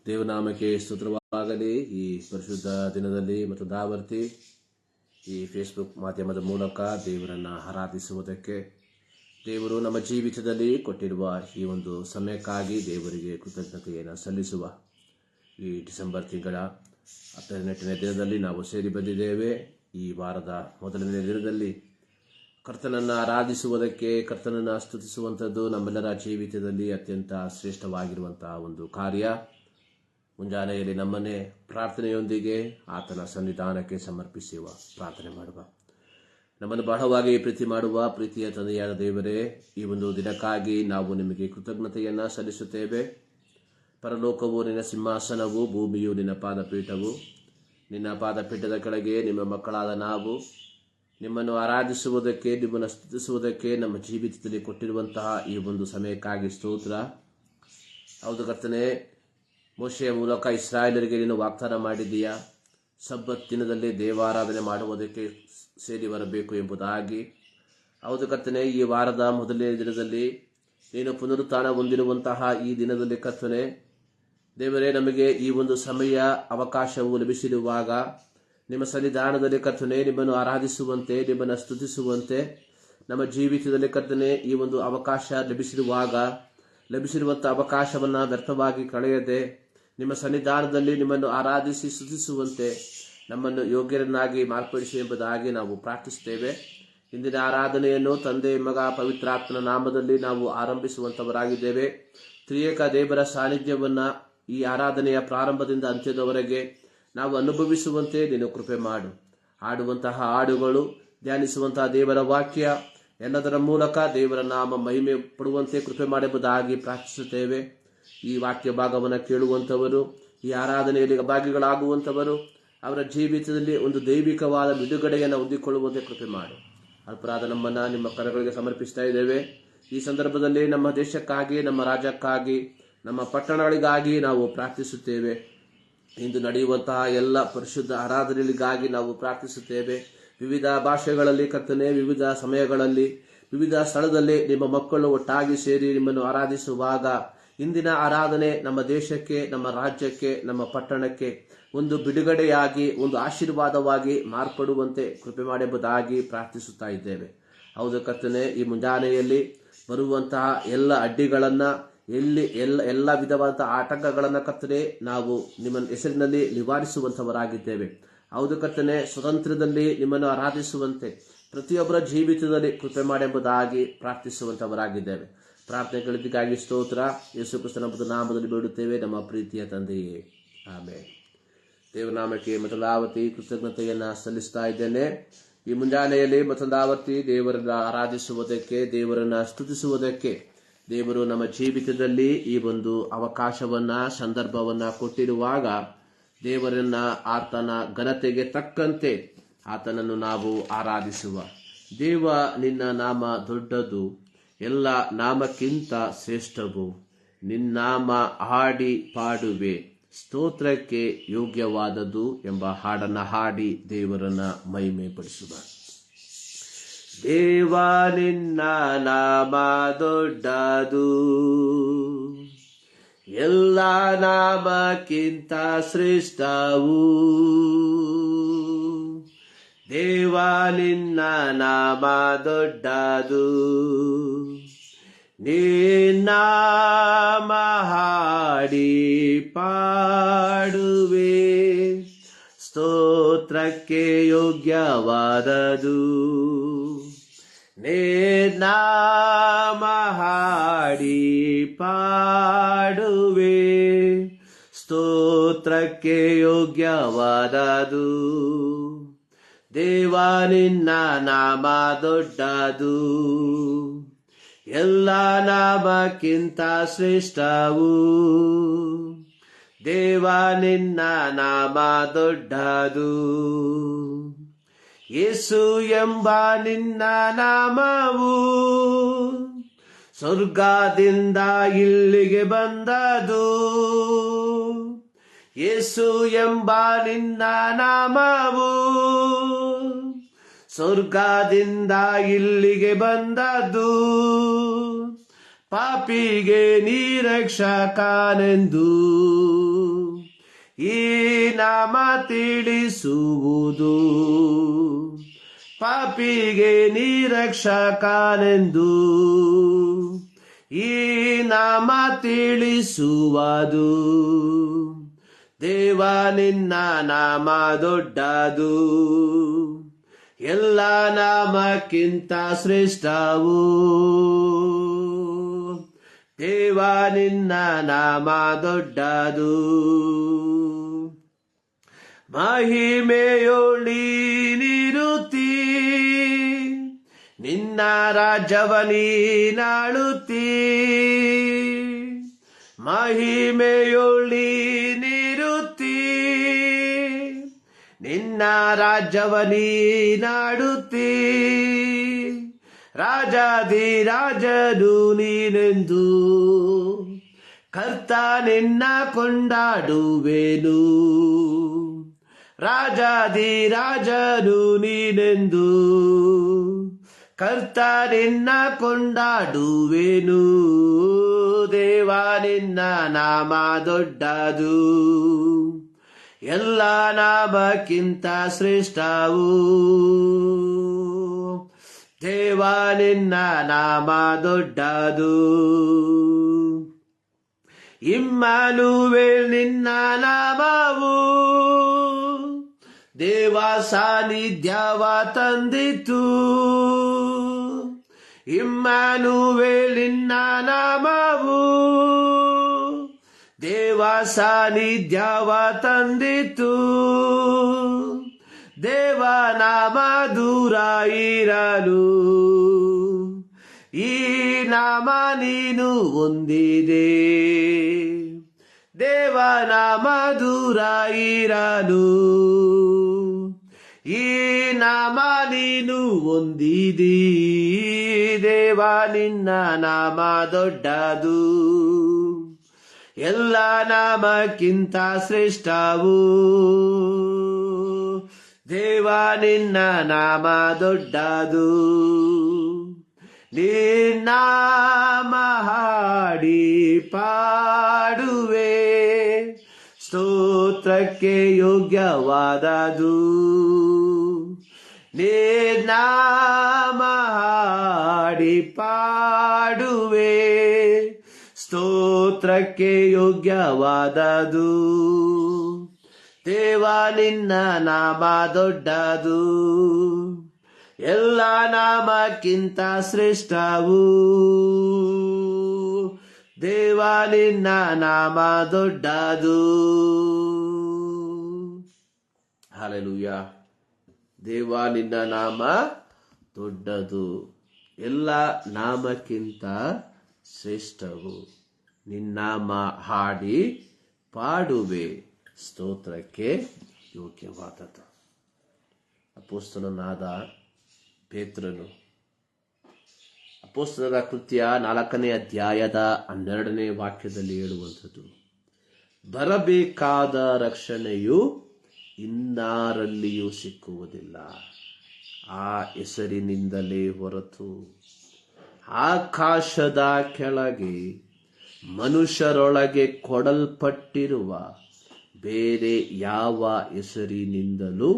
ದೇವನಾಮಕ್ಕೆ ಸ್ತೋತ್ರವಾಗಲಿ. ಈ ಪರಿಶುದ್ಧ ದಿನದಲ್ಲಿ ಮತ್ತು ದಾವರ್ತಿ ಈ ಫೇಸ್ಬುಕ್ ಮಾಧ್ಯಮದ ಮೂಲಕ ದೇವರನ್ನು ಆರಾಧಿಸುವುದಕ್ಕೆ, ದೇವರು ನಮ್ಮ ಜೀವಿತದಲ್ಲಿ ಕೊಟ್ಟಿರುವ ಈ ಒಂದು ಸಮಯಕ್ಕಾಗಿ ದೇವರಿಗೆ ಕೃತಜ್ಞತೆಯನ್ನು ಸಲ್ಲಿಸುವ ಈ ಡಿಸೆಂಬರ್ ತಿಂಗಳ 18ನೇ ದಿನದಲ್ಲಿ ನಾವು ಸೇರಿ ಬಂದಿದ್ದೇವೆ. ಈ ವಾರದ ಮೊದಲನೇ ದಿನದಲ್ಲಿ ಕರ್ತನನ್ನು ಆರಾಧಿಸುವುದಕ್ಕೆ, ಕರ್ತನನ್ನು ಸ್ತುತಿಸುವಂಥದ್ದು ನಮ್ಮೆಲ್ಲರ ಜೀವಿತದಲ್ಲಿ ಅತ್ಯಂತ ಶ್ರೇಷ್ಠವಾಗಿರುವಂತಹ ಒಂದು ಕಾರ್ಯ. ಮುಂಜಾನೆಯಲ್ಲಿ ನಮ್ಮನ್ನೇ ಪ್ರಾರ್ಥನೆಯೊಂದಿಗೆ ಆತನ ಸನ್ನಿಧಾನಕ್ಕೆ ಸಮರ್ಪಿಸುವ, ಪ್ರಾರ್ಥನೆ ಮಾಡುವ. ನಮ್ಮನ್ನು ಬಹಳವಾಗಿ ಪ್ರೀತಿ ಮಾಡುವ ಪ್ರೀತಿಯ ತಂದೆಯಾದ ದೇವರೇ, ಈ ಒಂದು ದಿನಕ್ಕಾಗಿ ನಾವು ನಿಮಗೆ ಕೃತಜ್ಞತೆಯನ್ನು ಸಲ್ಲಿಸುತ್ತೇವೆ. ಪರಲೋಕವು ನಿನ್ನ ಸಿಂಹಾಸನವು, ಭೂಮಿಯು ನಿನ್ನ ಪಾದಪೀಠವು. ನಿನ್ನ ಪಾದಪೀಠದ ಕೆಳಗೆ ನಿಮ್ಮ ಮಕ್ಕಳಾದ ನಾವು ನಿಮ್ಮನ್ನು ಆರಾಧಿಸುವುದಕ್ಕೆ, ನಿಮ್ಮನ್ನು ಸ್ತುತಿಸುವುದಕ್ಕೆ ನಮ್ಮ ಜೀವಿತದಲ್ಲಿ ಕೊಟ್ಟಿರುವಂತಹ ಈ ಒಂದು ಸಮಯಕ್ಕಾಗಿ ಸ್ತೋತ್ರ. ಹೌದು ಕರ್ತನೇ, ಮೋಶೆಯ ಮೂಲಕ ಇಸ್ರಾಯೇಲರಿಗೆ ನೀನು ವಾಗ್ದಾನ ಮಾಡಿದ್ದೀಯಾ, ಸಬ್ಬತ್ ದಿನದಲ್ಲಿ ದೇವಾರಾಧನೆ ಮಾಡುವುದಕ್ಕೆ ಸೇರಿ ಬರಬೇಕು ಎಂಬುದಾಗಿ. ಹೌದು ಕರ್ತನೆ, ಈ ವಾರದ ಮೊದಲನೇ ದಿನದಲ್ಲಿ ನೀನು ಪುನರುತ್ಥಾನ ಹೊಂದಿರುವಂತಹ ಈ ದಿನದಲ್ಲಿ ಕರ್ತನೆ ದೇವರೇ, ನಮಗೆ ಈ ಒಂದು ಸಮಯ ಅವಕಾಶವು ಲಭಿಸಿರುವಾಗ ನಿಮ್ಮ ಸನ್ನಿಧಾನದಲ್ಲಿ ಕರ್ತನೆ ನಿಮ್ಮನ್ನು ಆರಾಧಿಸುವಂತೆ, ನಿಮ್ಮನ್ನು ಸ್ತುತಿಸುವಂತೆ ನಮ್ಮ ಜೀವಿತದಲ್ಲಿ ಕರ್ತನೆ ಈ ಒಂದು ಅವಕಾಶ ಲಭಿಸಿರುವಂತಹ ಅವಕಾಶವನ್ನು ವ್ಯರ್ಥವಾಗಿ ಕಳೆಯದೆ ನಿಮ್ಮ ಸನ್ನಿಧಾನದಲ್ಲಿ ನಿಮ್ಮನ್ನು ಆರಾಧಿಸಿ ಸ್ತುತಿಸುವಂತೆ ನಮ್ಮನ್ನು ಯೋಗ್ಯರನ್ನಾಗಿ ಮಾರ್ಪಡಿಸಿ ಎಂಬುದಾಗಿ ನಾವು ಪ್ರಾರ್ಥಿಸುತ್ತೇವೆ. ಇಂದಿನ ಆರಾಧನೆಯನ್ನು ತಂದೆ, ಮಗ, ಪವಿತ್ರಾತ್ಮನ ನಾಮದಲ್ಲಿ ನಾವು ಆರಂಭಿಸುವಂತವರಾಗಿದ್ದೇವೆ. ತ್ರಿಯೇಕ ದೇವರ ಸಾನ್ನಿಧ್ಯವನ್ನು ಈ ಆರಾಧನೆಯ ಪ್ರಾರಂಭದಿಂದ ಅಂತ್ಯದವರೆಗೆ ನಾವು ಅನುಭವಿಸುವಂತೆ ನೀನು ಕೃಪೆ ಮಾಡು. ಹಾಡುವಂತಹ ಹಾಡುಗಳು, ಧ್ಯಾನಿಸುವಂತಹ ದೇವರ ವಾಕ್ಯ ಎಲ್ಲದರ ಮೂಲಕ ದೇವರ ನಾಮ ಮಹಿಮೆ ಪಡುವಂತೆ ಕೃಪೆ ಮಾಡುವುದಾಗಿ ಪ್ರಾರ್ಥಿಸುತ್ತೇವೆ. ಈ ವಾಕ್ಯ ಭಾಗವನ್ನು ಕೇಳುವಂಥವರು, ಈ ಆರಾಧನೆಯಲ್ಲಿ ಭಾಗಿಗಳಾಗುವಂಥವರು ಅವರ ಜೀವಿತದಲ್ಲಿ ಒಂದು ದೈವಿಕವಾದ ಬಿಡುಗಡೆಯನ್ನು ಹೊಂದಿಕೊಳ್ಳುವಂತೆ ಕೃಪೆ ಮಾಡು. ಅಲ್ಪರಾದ ನಮ್ಮನ್ನು ನಿಮ್ಮ ಕರಗಳಿಗೆ ಸಮರ್ಪಿಸ್ತಾ ಇದ್ದೇವೆ. ಈ ಸಂದರ್ಭದಲ್ಲಿ ನಮ್ಮ ದೇಶಕ್ಕಾಗಿ, ನಮ್ಮ ರಾಜ್ಯಕ್ಕಾಗಿ, ನಮ್ಮ ಪಟ್ಟಣಗಳಿಗಾಗಿ ನಾವು ಪ್ರಾರ್ಥಿಸುತ್ತೇವೆ. ಇಂದು ನಡೆಯುವಂತಹ ಎಲ್ಲ ಪರಿಶುದ್ಧ ಆರಾಧನೆಗಳಿಗಾಗಿ ನಾವು ಪ್ರಾರ್ಥಿಸುತ್ತೇವೆ. ವಿವಿಧ ಭಾಷೆಗಳಲ್ಲಿ ಕರ್ತನೆ, ವಿವಿಧ ಸಮಯಗಳಲ್ಲಿ, ವಿವಿಧ ಸ್ಥಳದಲ್ಲಿ ನಿಮ್ಮ ಮಕ್ಕಳು ಒಟ್ಟಾಗಿ ಸೇರಿ ನಿಮ್ಮನ್ನು ಆರಾಧಿಸುವಾಗ ಇಂದಿನ ಆರಾಧನೆ ನಮ್ಮ ದೇಶಕ್ಕೆ, ನಮ್ಮ ರಾಜ್ಯಕ್ಕೆ, ನಮ್ಮ ಪಟ್ಟಣಕ್ಕೆ ಒಂದು ಬಿಡುಗಡೆಯಾಗಿ, ಒಂದು ಆಶೀರ್ವಾದವಾಗಿ ಮಾರ್ಪಡುವಂತೆ ಕೃಪೆ ಮಾಡುವುದಾಗಿ ಪ್ರಾರ್ಥಿಸುತ್ತಾ ಇದ್ದೇವೆ. ಹೌದು ಕರ್ತನೆ, ಈ ಮುಂಜಾನೆಯಲ್ಲಿ ಬರುವಂತಹ ಎಲ್ಲ ಅಡ್ಡಿಗಳನ್ನು, ಎಲ್ಲ ವಿಧವಾದ ಆಟಂಕಗಳನ್ನು ಕರ್ತನೆ ನಾವು ನಿಮ್ಮ ಹೆಸರಿನಲ್ಲಿ ನಿವಾರಿಸುವಂತವರಾಗಿದ್ದೇವೆ. ಹೌದು ಕರ್ತನೆ, ಸ್ವತಂತ್ರದಲ್ಲಿ ನಿಮ್ಮನ್ನು ಆರಾಧಿಸುವಂತೆ ಪ್ರತಿಯೊಬ್ಬರ ಜೀವಿತದಲ್ಲಿ ಕೃಪೆ ಎಂಬುದಾಗಿ ಪ್ರಾರ್ಥಿಸುವಂತವರಾಗಿದ್ದೇವೆ. ಪ್ರಾರ್ಥನೆಗಳಿಗಾಗಿ ಸ್ತೋತ್ರ. ಯೇಸು ಕ್ರಿಸ್ತನ ನಾಮದಲ್ಲಿ ಬೇಡುತ್ತೇವೆ ನಮ್ಮ ಪ್ರೀತಿಯ ತಂದೆಯೇ, ಆಮೆನ್. ದೇವನಾಮಕ್ಕೆ ಮತ್ತೊಂದಾವರ್ತಿ ಕೃತಜ್ಞತೆಯನ್ನು ಸಲ್ಲಿಸ್ತಾ ಇದ್ದೇನೆ. ಈ ಮುಂಜಾನೆಯಲ್ಲಿ ಮತ್ತೊಂದಾವರ್ತಿ ದೇವರನ್ನ ಆರಾಧಿಸುವುದಕ್ಕೆ, ದೇವರನ್ನ ಸ್ತುತಿಸುವುದಕ್ಕೆ ದೇವರು ನಮ್ಮ ಜೀವಿತದಲ್ಲಿ ಈ ಒಂದು ಅವಕಾಶವನ್ನ, ಸಂದರ್ಭವನ್ನ ಕೊಟ್ಟಿರುವಾಗ ದೇವರನ್ನ ಆತನ ಘನತೆಗೆ ತಕ್ಕಂತೆ ಆತನನ್ನು ನಾವು ಆರಾಧಿಸುವ. ದೇವ, ನಿನ್ನ ನಾಮ ದೊಡ್ಡದು, ಎಲ್ಲ ನಾಮಕ್ಕಿಂತ ಶ್ರೇಷ್ಠವು. ನಿನ್ನಾಮ ಹಾಡಿ ಪಾಡುವೆ, ಸ್ತೋತ್ರಕ್ಕೆ ಯೋಗ್ಯವಾದದ್ದು ಎಂಬ ಹಾಡನ್ನು ಹಾಡಿ ದೇವರನ್ನ ಮಹಿಮೆ ಪಡಿಸುವ. ದೇವ, ನಿನ್ನ ನಾಮ ದೊಡ್ಡದು, ಎಲ್ಲ ನಾಮಕ್ಕಿಂತ ಶ್ರೇಷ್ಠವು. ದೇವ, ನಿನ್ನ ನಾಮ ದೊಡ್ಡದು, ನಿನ್ನಾಮ ಹಾಡಿ ಪಾಡುವೆ, ಸ್ತೋತ್ರಕ್ಕೆ ಯೋಗ್ಯವಾದದು. ನಿನ್ನಾಮ ಹಾಡಿ ಪಾಡುವೆ, ಸ್ತೋತ್ರಕ್ಕೆ ಯೋಗ್ಯವಾದದು. ದೇವ, ನಿನ್ನ ನಾಮ ದೊಡ್ಡದು, ಎಲ್ಲ ನಾಮಕ್ಕಿಂತ ಶ್ರೇಷ್ಠವು. ದೇವ, ನಿನ್ನ ನಾಮ ದೊಡ್ಡದು. ಯೇಸು ಎಂಬ ನಿನ್ನ ನಾಮವು ಸ್ವರ್ಗದಿಂದ ಇಲ್ಲಿಗೆ ಬಂದದು. ಯೇಸು ಎಂಬ ನಿನ್ನ ನಾಮವು ಸ್ವರ್ಗದಿಂದ ಇಲ್ಲಿಗೆ ಬಂದದ್ದು. ಪಾಪಿಗೆ ನೀ ರಕ್ಷಕನೆಂದು ಈ ನಾಮ ತಿಳಿಸುವುದು. ಪಾಪಿಗೆ ನೀ ರಕ್ಷಕನೆಂದು ಈ ನಾಮ ತಿಳಿಸುವುದು. ದೇವ ನಿನ್ನ ನಾಮ ದೊಡ್ಡದು, ಎಲ್ಲ ನಾಮಕ್ಕಿಂತ ಶ್ರೇಷ್ಠವು. ದೇವ ನಿನ್ನ ನಾಮ ದೊಡ್ಡದು, ಮಹಿಮೆಯೊಳಿ ನಿರುತ್ತಿ, ನಿನ್ನ ರಾಜ್ಯವನಿ ನಾಳುತ್ತಿ. ಮಹಿಮೆಯೊಳಿ ನಿರುತ್ತಿ, ನಿನ್ನ ರಾಜ್ಯವನಿ ನಾಡುತ್ತಿ. ರಾಜಾದಿ ರಾಜನು ನೀನೆಂದು ಕರ್ತ ನಿನ್ನ ಕೊಂಡಾಡುವೆನು. ರಾಜಾದಿ ರಾಜನು ನೀನೆಂದು ಕರ್ತ ನಿನ್ನ ಕೊಂಡಾಡುವೆನು. ದೇವ ನಿನ್ನ ನಾಮ ದೊಡ್ಡದು, ಎಲ್ಲ ನಾಮಕ್ಕಿಂತ ಶ್ರೇಷ್ಠವು. ದೇವ ನಿನ್ನ ನಾಮ ದೊಡ್ಡದು, ಇಮ್ಮಾನುವೇಲ್ ನಿನ್ನ ನಾಮವು. ದೇವ ಸಾನ್ನಿಧ್ಯವ ತಂದಿತು, ಇಮ್ಮಾನುವೇಲ್ ನಿನ್ನ ನಾಮವು. ದೇವ ಸಾನ್ನಿಧ್ಯವ ತಂದಿತು, ದೇವ ನಾಮ ದೂರ ಇರಲು ಈ ನಾಮ ನೀನು ಹೊಂದಿದೆ. ದೇವ ನಾಮ ದೂರ ಇರಲು ಈ ನಾಮ ನೀನು ಹೊಂದಿದಿ. ದೇವ ನಿನ್ನ ನಾಮ ದೊಡ್ಡದು, ಎಲ್ಲ ನಾಮಕ್ಕಿಂತ ಶ್ರೇಷ್ಠವು. ದೇವ ನಿನ್ನ ನಾಮ ದೊಡ್ಡದು, ನಿನ್ನಾಮ ಹಾಡಿ ಪಾಡುವೆ. ಸ್ತೋತ್ರಕ್ಕೆ ಯೋಗ್ಯವಾದದು, ನಿನ್ನಾಮ ಹಾಡಿ ಪಾಡುವೆ. ಸ್ತೋತ್ರಕ್ಕೆ ಯೋಗ್ಯವಾದದು, ದೇವ ನಿನ್ನ ನಾಮ ದೊಡ್ಡದು, ಎಲ್ಲ ನಾಮಕ್ಕಿಂತ ಶ್ರೇಷ್ಠವು. ದೇವ ನಿನ್ನ ನಾಮ ದೊಡ್ಡದು. ಹಲ್ಲೆಲೂಯ. ದೇವ ನಿನ್ನ ನಾಮ ದೊಡ್ಡದು, ಎಲ್ಲ ನಾಮಕ್ಕಿಂತ ಶ್ರೇಷ್ಠವು. ನಿನ್ನಾಮ ಹಾಡಿ ಪಾಡುವೆ, ಸ್ತೋತ್ರಕ್ಕೆ ಯೋಗ್ಯವಾದದ್ದು. ಅಪೊಸ್ತಲನಾದ ಪೇತ್ರನು ಅಪೊಸ್ತಲರ ಕೃತ್ಯ 4ನೇ ಅಧ್ಯಾಯದ 12ನೇ ವಾಕ್ಯದಲ್ಲಿ ಹೇಳುವಂಥದ್ದು, ಬರಬೇಕಾದ ರಕ್ಷಣೆಯು ಇನ್ನಾರಲ್ಲಿಯೂ ಸಿಕ್ಕುವುದಿಲ್ಲ, ಆ ಹೆಸರಿನಿಂದಲೇ ಹೊರತು ಆಕಾಶದ ಕೆಳಗೆ ಮನುಷ್ಯರೊಳಗೆ ಕೊಡಲ್ಪಟ್ಟಿರುವ ಬೇರೆ ಯಾವ ಹೆಸರಿನಿಂದಲೂ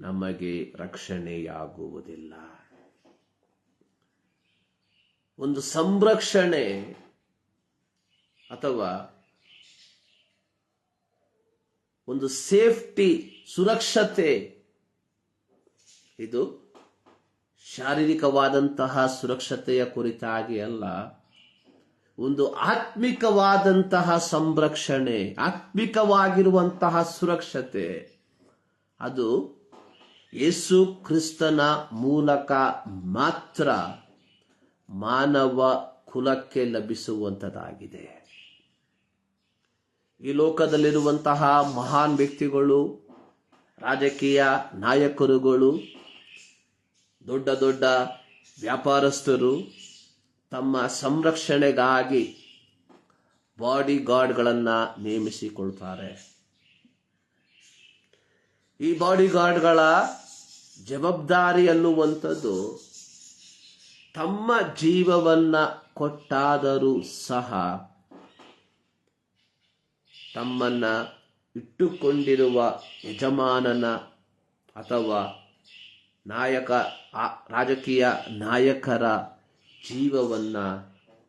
ನಮಗೆ ರಕ್ಷಣೆಯಾಗುವುದಿಲ್ಲ. ಒಂದು ಸಂರಕ್ಷಣೆ ಅಥವಾ ಒಂದು ಸೇಫ್ಟಿ, ಸುರಕ್ಷತೆ, ಇದು ಶಾರೀರಿಕವಾದಂತಹ ಸುರಕ್ಷತೆಯ ಕುರಿತಾಗಿ ಅಲ್ಲ, ಒಂದು ಆತ್ಮಿಕವಾದಂತಹ ಸಂರಕ್ಷಣೆ, ಆತ್ಮಿಕವಾಗಿರುವಂತಹ ಸುರಕ್ಷತೆ. ಅದು ಯೇಸು ಕ್ರಿಸ್ತನ ಮೂಲಕ ಮಾತ್ರ ಮಾನವ ಕುಲಕ್ಕೆ ಲಭಿಸುವಂತದಾಗಿದೆ. ಈ ಲೋಕದಲ್ಲಿರುವಂತಹ ಮಹಾನ್ ವ್ಯಕ್ತಿಗಳು, ರಾಜಕೀಯ ನಾಯಕರುಗಳು, ದೊಡ್ಡ ದೊಡ್ಡ ವ್ಯಾಪಾರಸ್ಥರು ತಮ್ಮ ಸಂರಕ್ಷಣೆಗಾಗಿ ಬಾಡಿ ಗಾರ್ಡ್ಗಳನ್ನು ನೇಮಿಸಿಕೊಳ್ತಾರೆ. ಈ ಬಾಡಿ ಗಾರ್ಡ್ಗಳ ಜವಾಬ್ದಾರಿ ಅನ್ನುವಂಥದ್ದು ತಮ್ಮ ಜೀವವನ್ನ ಕೊಟ್ಟಾದರೂ ಸಹ ತಮ್ಮನ್ನ ಇಟ್ಟುಕೊಂಡಿರುವ ಯಜಮಾನನ ಅಥವಾ ರಾಜಕೀಯ ನಾಯಕರ ಜೀವವನ್ನ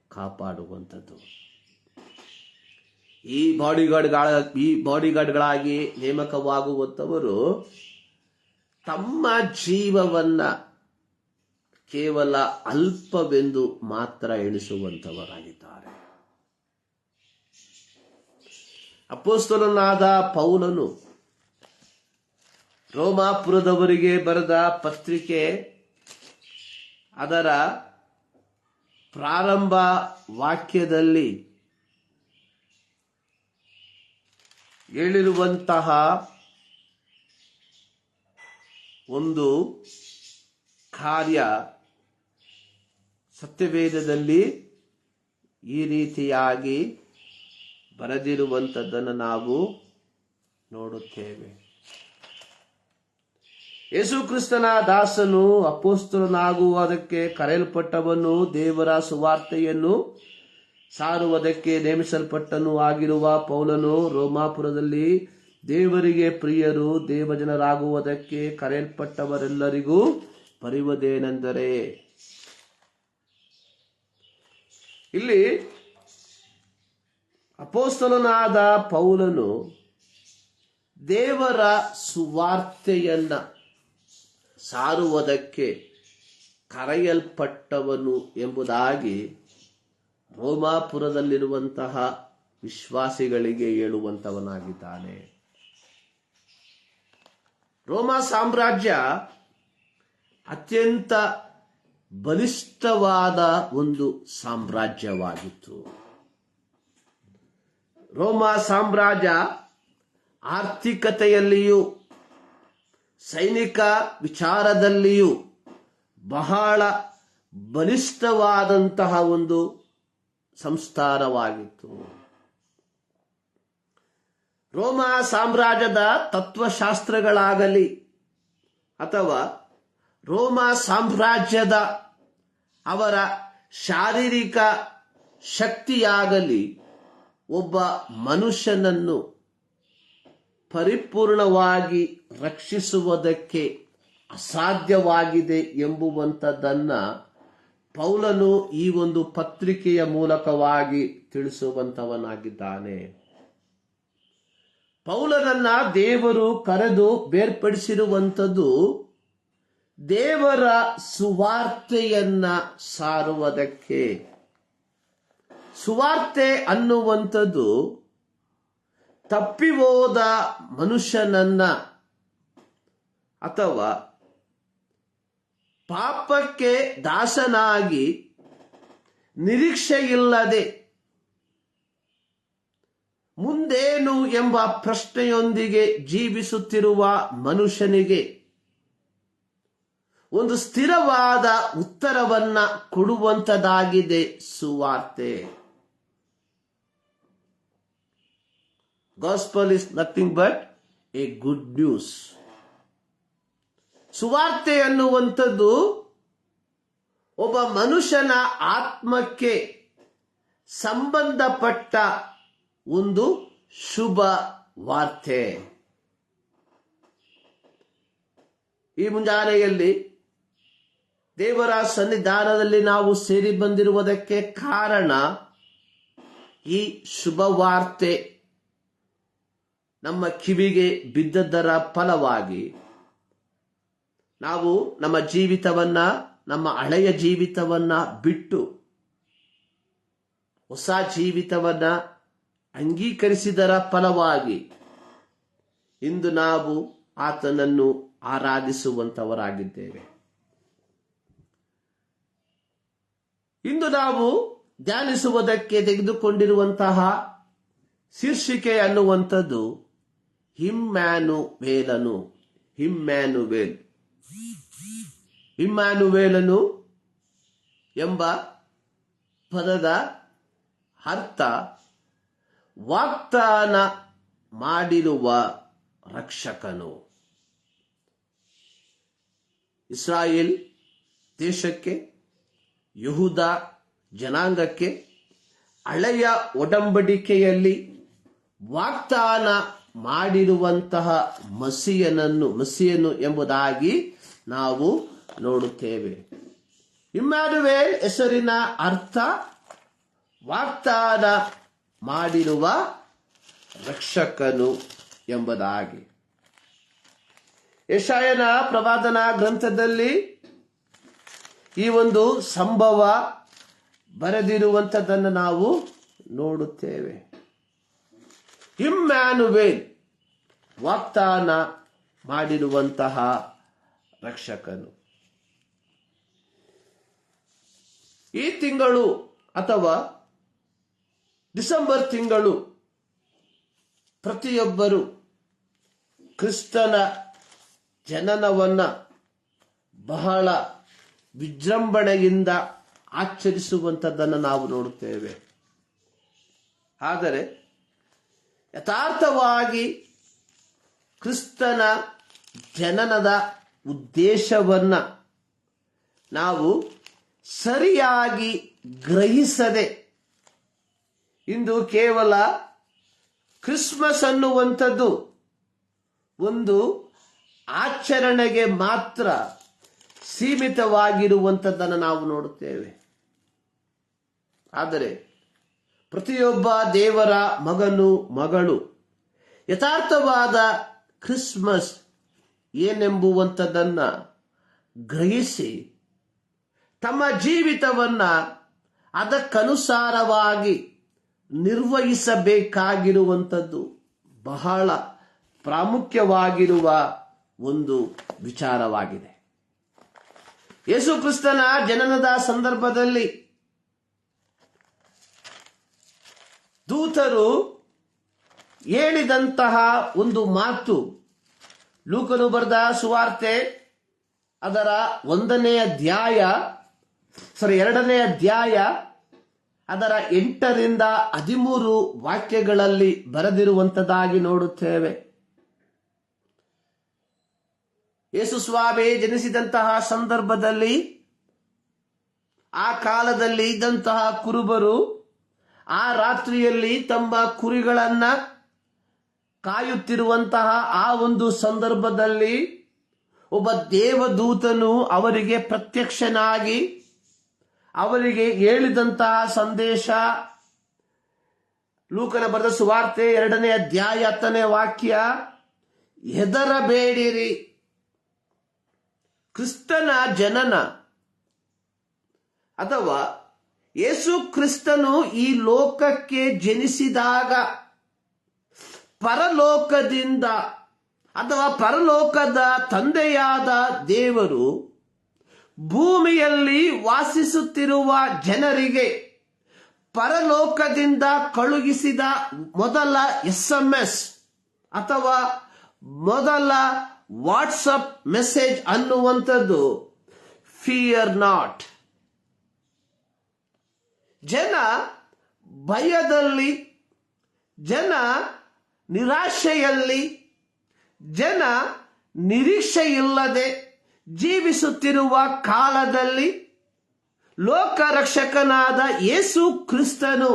ಕಾಪಾಡುವಂಥದ್ದು. ಈ ಬಾಡಿಗಾರ್ಡ್ಗಳಾಗಿ ನೇಮಕವಾಗುವಂಥವರು ತಮ್ಮ ಜೀವವನ್ನ ಕೇವಲ ಅಲ್ಪವೆಂದು ಮಾತ್ರ ಎಣಿಸುವಂಥವರಾಗಿದ್ದಾರೆ. ಅಪೊಸ್ತಲನಾದ ಪೌಲನು ರೋಮಾಪುರದವರಿಗೆ ಬರೆದ ಪತ್ರಿಕೆ ಅದರ ಪ್ರಾರಂಭ ವಾಕ್ಯದಲ್ಲಿ ಹೇಳಿರುವಂತಹ ಒಂದು ಕಾರ್ಯ ಸತ್ಯವೇದದಲ್ಲಿ ಈ ರೀತಿಯಾಗಿ ಬರೆದಿರುವಂಥದ್ದನ್ನು ನಾವು ನೋಡುತ್ತೇವೆ. ಯೇಸು ಕ್ರಿಸ್ತನ ದಾಸನು ಅಪೊಸ್ತಲನಾಗುವುದಕ್ಕೆ ಕರೆಯಲ್ಪಟ್ಟವನು, ದೇವರ ಸುವಾರ್ತೆಯನ್ನು ಸಾರುವುದಕ್ಕೆ ನೇಮಿಸಲ್ಪಟ್ಟನು ಆಗಿರುವ ಪೌಲನು ರೋಮಾಪುರದಲ್ಲಿ ದೇವರಿಗೆ ಪ್ರಿಯರು ದೇವಜನರಾಗುವುದಕ್ಕೆ ಕರೆಯಲ್ಪಟ್ಟವರೆಲ್ಲರಿಗೂ ಬರೆಯುವುದೇನೆಂದರೆ, ಇಲ್ಲಿ ಅಪೊಸ್ತಲನಾದ ಪೌಲನು ದೇವರ ಸುವಾರ್ತೆಯನ್ನ ಸಾರುವುದಕ್ಕೆ ಕರೆಯಲ್ಪಟ್ಟವನು ಎಂಬುದಾಗಿ ರೋಮಾಪುರದಲ್ಲಿರುವಂತಹ ವಿಶ್ವಾಸಿಗಳಿಗೆ ಹೇಳುವಂತವನಾಗಿದ್ದಾನೆ. ರೋಮಾ ಸಾಮ್ರಾಜ್ಯ ಅತ್ಯಂತ ಬಲಿಷ್ಠವಾದ ಒಂದು ಸಾಮ್ರಾಜ್ಯವಾಗಿತ್ತು. ರೋಮಾ ಸಾಮ್ರಾಜ್ಯ ಆರ್ಥಿಕತೆಯಲ್ಲಿಯೂ ಸೈನಿಕ ವಿಚಾರದಲ್ಲಿಯೂ ಬಹಳ ಬಲಿಷ್ಠವಾದಂತಹ ಒಂದು ಸಂಸ್ಥಾನವಾಗಿತ್ತು. ರೋಮಾ ಸಾಮ್ರಾಜ್ಯದ ತತ್ವಶಾಸ್ತ್ರಗಳಾಗಲಿ ಅಥವಾ ರೋಮಾ ಸಾಮ್ರಾಜ್ಯದ ಅವರ ಶಾರೀರಿಕ ಶಕ್ತಿಯಾಗಲಿ ಒಬ್ಬ ಮನುಷ್ಯನನ್ನು ಪರಿಪೂರ್ಣವಾಗಿ ರಕ್ಷಿಸುವುದಕ್ಕೆ ಅಸಾಧ್ಯವಾಗಿದೆ ಎಂಬುವಂಥದ್ದನ್ನ ಪೌಲನು ಈ ಒಂದು ಪತ್ರಿಕೆಯ ಮೂಲಕವಾಗಿ ತಿಳಿಸುವಂತವನಾಗಿದ್ದಾನೆ. ಪೌಲನನ್ನ ದೇವರು ಕರೆದು ಬೇರ್ಪಡಿಸಿರುವಂಥದ್ದು ದೇವರ ಸುವಾರ್ತೆಯನ್ನ ಸಾರುವುದಕ್ಕೆ. ಸುವಾರ್ತೆ ಅನ್ನುವಂಥದ್ದು ತಪ್ಪಿಹೋದ ಮನುಷ್ಯನನ್ನ ಅಥವಾ ಪಾಪಕ್ಕೆ ದಾಸನಾಗಿ ನಿರೀಕ್ಷೆಯಿಲ್ಲದೆ ಮುಂದೇನು ಎಂಬ ಪ್ರಶ್ನೆಯೊಂದಿಗೆ ಜೀವಿಸುತ್ತಿರುವ ಮನುಷ್ಯನಿಗೆ ಒಂದು ಸ್ಥಿರವಾದ ಉತ್ತರವನ್ನ ಕೊಡುವಂತದಾಗಿದೆ ಸುವಾರ್ತೆ. Gospel is nothing but a good news. ಸುವಾರ್ತೆ ಅನ್ನುವಂಥದ್ದು ಒಬ್ಬ ಮನುಷ್ಯನ ಆತ್ಮಕ್ಕೆ ಸಂಬಂಧಪಟ್ಟ ಒಂದು ಶುಭ ವಾರ್ತೆ. ಈ ಮುಂಜಾನೆಯಲ್ಲಿ ದೇವರ ಸನ್ನಿಧಾನದಲ್ಲಿ ನಾವು ಸೇರಿ ಬಂದಿರುವುದಕ್ಕೆ ಕಾರಣ ಈ ಶುಭ ವಾರ್ತೆ ನಮ್ಮ ಕಿವಿಗೆ ಬಿದ್ದದ್ದರ ಫಲವಾಗಿ ನಾವು ನಮ್ಮ ಜೀವಿತವನ್ನ, ನಮ್ಮ ಹಳೆಯ ಜೀವಿತವನ್ನ ಬಿಟ್ಟು ಹೊಸ ಜೀವಿತವನ್ನ ಅಂಗೀಕರಿಸಿದರ ಫಲವಾಗಿ ಇಂದು ನಾವು ಆತನನ್ನು ಆರಾಧಿಸುವಂತವರಾಗಿದ್ದೇವೆ. ಇಂದು ನಾವು ಧ್ಯಾನಿಸುವುದಕ್ಕೆ ತೆಗೆದುಕೊಂಡಿರುವಂತಹ ಶೀರ್ಷಿಕೆ ಅನ್ನುವಂಥದ್ದು ಇಮ್ಯಾನುವೇಲನು ಎಂಬ ಪದದ ಅರ್ಥ ವಾಗ್ದಾನ ಮಾಡಿರುವ ರಕ್ಷಕನು. ಇಸ್ರಾಯೇಲ್ ದೇಶಕ್ಕೆ ಯಹೂದ ಜನಾಂಗಕ್ಕೆ ಹಳೆಯ ಒಡಂಬಡಿಕೆಯಲ್ಲಿ ವಾಗ್ದಾನ ಮಾಡಿರುವಂತಹ ಮಸಿಯನು ಎಂಬುದಾಗಿ ನಾವು ನೋಡುತ್ತೇವೆ. ಇಮ್ಯಾನುವೇಲ್ ಹೆಸರಿನ ಅರ್ಥ ವಾಗ್ದಾನ ಮಾಡಿರುವ ರಕ್ಷಕನು ಎಂಬುದಾಗಿ. ಯೆಶಾಯನ ಪ್ರವಾದನಾ ಗ್ರಂಥದಲ್ಲಿ ಈ ಒಂದು ಸಂಭವ ಬರೆದಿರುವಂಥದ್ದನ್ನು ನಾವು ನೋಡುತ್ತೇವೆ. ಇಮ್ಯಾನುವೇಲ್ ವಾಗ್ದಾನ ಮಾಡಿರುವಂತಹ ರಕ್ಷಕನು. ಈ ತಿಂಗಳು ಅಥವಾ ಡಿಸೆಂಬರ್ ತಿಂಗಳು ಪ್ರತಿಯೊಬ್ಬರು ಕ್ರಿಸ್ತನ ಜನನವನ್ನ ಬಹಳ ವಿಜೃಂಭಣೆಯಿಂದ ಆಚರಿಸುವಂಥದ್ದನ್ನು ನಾವು ನೋಡುತ್ತೇವೆ. ಆದರೆ ಯಥಾರ್ಥವಾಗಿ ಕ್ರಿಸ್ತನ ಜನನದ ಉದ್ದೇಶವನ್ನ ನಾವು ಸರಿಯಾಗಿ ಗ್ರಹಿಸದೆ ಇಂದು ಕೇವಲ ಕ್ರಿಸ್ಮಸ್ ಅನ್ನುವಂಥದ್ದು ಒಂದು ಆಚರಣೆಗೆ ಮಾತ್ರ ಸೀಮಿತವಾಗಿರುವಂಥದ್ದನ್ನು ನಾವು ನೋಡುತ್ತೇವೆ. ಆದರೆ ಪ್ರತಿಯೊಬ್ಬ ದೇವರ ಮಗನು ಮಗಳು ಯಥಾರ್ಥವಾದ ಕ್ರಿಸ್ಮಸ್ ಏನೆಂಬುವಂಥದ್ದನ್ನು ಗ್ರಹಿಸಿ ತಮ್ಮ ಜೀವಿತವನ್ನ ಅದಕ್ಕನುಸಾರವಾಗಿ ನಿರ್ವಹಿಸಬೇಕಾಗಿರುವಂಥದ್ದು ಬಹಳ ಪ್ರಾಮುಖ್ಯವಾಗಿರುವ ಒಂದು ವಿಚಾರವಾಗಿದೆ. ಯೇಸು ಕ್ರಿಸ್ತನ ಜನನದ ಸಂದರ್ಭದಲ್ಲಿ ದೂತರು ಹೇಳಿದಂತಹ ಒಂದು ಮಾತು ಲೂಕನು ಬರೆದ ಸುವಾರ್ತೆ ಅದರ 2ನೇ ಅಧ್ಯಾಯ ಅದರ 8ರಿಂದ 13 ವಾಕ್ಯಗಳಲ್ಲಿ ಬರೆದಿರುವಂತದ್ದಾಗಿ ನೋಡುತ್ತೇವೆ. ಯೇಸು ಸ್ವಾಮಿ ಜನಿಸಿದಂತಹ ಸಂದರ್ಭದಲ್ಲಿ ಆ ಕಾಲದಲ್ಲಿ ಇದ್ದಂತಹ ಕುರುಬರು ಆ ರಾತ್ರಿಯಲ್ಲಿ ತಮ್ಮ ಕುರಿಗಳನ್ನ ಕಾಯುತ್ತಿರುವಂತಹ ಆ ಒಂದು ಸಂದರ್ಭದಲ್ಲಿ ಒಬ್ಬ ದೇವದೂತನು ಅವರಿಗೆ ಪ್ರತ್ಯಕ್ಷನಾಗಿ ಅವರಿಗೆ ಹೇಳಿದಂತಹ ಸಂದೇಶ ಲೂಕನ ಬರೆದ ಸುವಾರ್ತೆ 2ನೇ ಅಧ್ಯಾಯ 10ನೇ ವಾಕ್ಯ, ಹೆದರಬೇಡಿರಿ. ಕ್ರಿಸ್ತನ ಜನನ ಅಥವಾ ಯೇಸು ಕ್ರಿಸ್ತನು ಈ ಲೋಕಕ್ಕೆ ಜನಿಸಿದಾಗ ಪರಲೋಕದಿಂದ ಅಥವಾ ಪರಲೋಕದ ತಂದೆಯಾದ ದೇವರು ಭೂಮಿಯಲ್ಲಿ ವಾಸಿಸುತ್ತಿರುವ ಜನರಿಗೆ ಪರಲೋಕದಿಂದ ಕಳುಹಿಸಿದ ಮೊದಲ SMS ಅಥವಾ ಮೊದಲ ವಾಟ್ಸಪ್ ಮೆಸೇಜ್ ಅನ್ನುವಂಥದ್ದು ಫಿಯರ್ ನಾಟ್. ಜನ ಭಯದಲ್ಲಿ, ಜನ ನಿರಾಶೆಯಲ್ಲಿ, ಜನ ನಿರೀಕ್ಷೆಯಿಲ್ಲದೆ ಜೀವಿಸುತ್ತಿರುವ ಕಾಲದಲ್ಲಿ ಲೋಕರಕ್ಷಕನಾದ ಯೇಸು ಕ್ರಿಸ್ತನು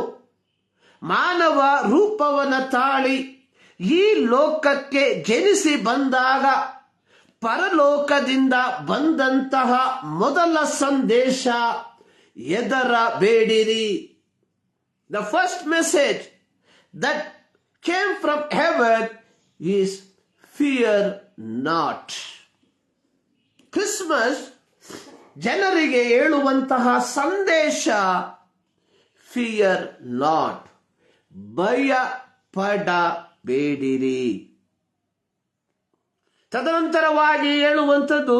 ಮಾನವ ರೂಪವನ್ನು ತಾಳಿ ಈ ಲೋಕಕ್ಕೆ ಜನಿಸಿ ಬಂದಾಗ ಪರಲೋಕದಿಂದ ಬಂದಂತಹ ಮೊದಲ ಸಂದೇಶ ಹೆದರಬೇಡಿರಿ. The first message that came from heaven is fear not. Christmas ಜನರಿಗೆ ಹೇಳುವಂತಹ ಸಂದೇಶ ಫಿಯರ್ ನಾಟ್, ಭಯ ಪಡಬೇಡಿರಿ. ತದನಂತರವಾಗಿ ಹೇಳುವಂಥದ್ದು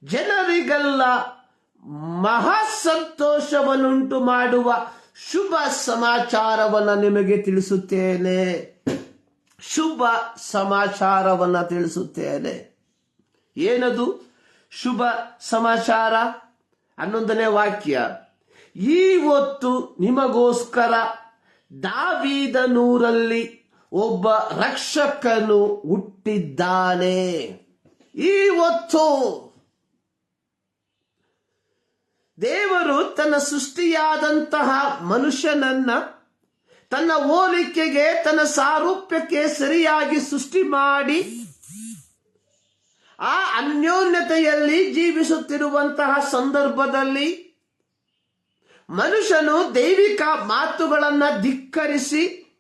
ಜನರಿಗೆಲ್ಲ ಮಹಾ ಸಂತೋಷವನ್ನುಂಟು ಮಾಡುವ ಶುಭ ಸಮಾಚಾರವನ್ನು ನಿಮಗೆ ತಿಳಿಸುತ್ತೇನೆ. ಶುಭ ಸಮಾಚಾರವನ್ನ ತಿಳಿಸುತ್ತೇನೆ. ಏನದು ಶುಭ ಸಮಾಚಾರ? 11ನೇ ವಾಕ್ಯ, ಈ ಹೊತ್ತು ನಿಮಗೋಸ್ಕರ ದಾವೀದನೂರಲ್ಲಿ ಒಬ್ಬ ರಕ್ಷಕನು ಹುಟ್ಟಿದ್ದಾನೆ. ಈ ಹೊತ್ತು ದೇವರು ತನ್ನ ಸೃಷ್ಟಿಯಾದಂತಹ ಮನುಷ್ಯನನ್ನ ತನ್ನ ಹೋಲಿಕೆಗೆ, ತನ್ನ ಸಾರೂಪ್ಯಕ್ಕೆ ಸರಿಯಾಗಿ ಸೃಷ್ಟಿ ಮಾಡಿ ಆ ಅನ್ಯೋನ್ಯತೆಯಲ್ಲಿ ಜೀವಿಸುತ್ತಿರುವಂತಹ ಸಂದರ್ಭದಲ್ಲಿ ಮನುಷ್ಯನು ದೈವಿಕ ಮಾತುಗಳನ್ನು ಧಿಕ್ಕರಿಸಿ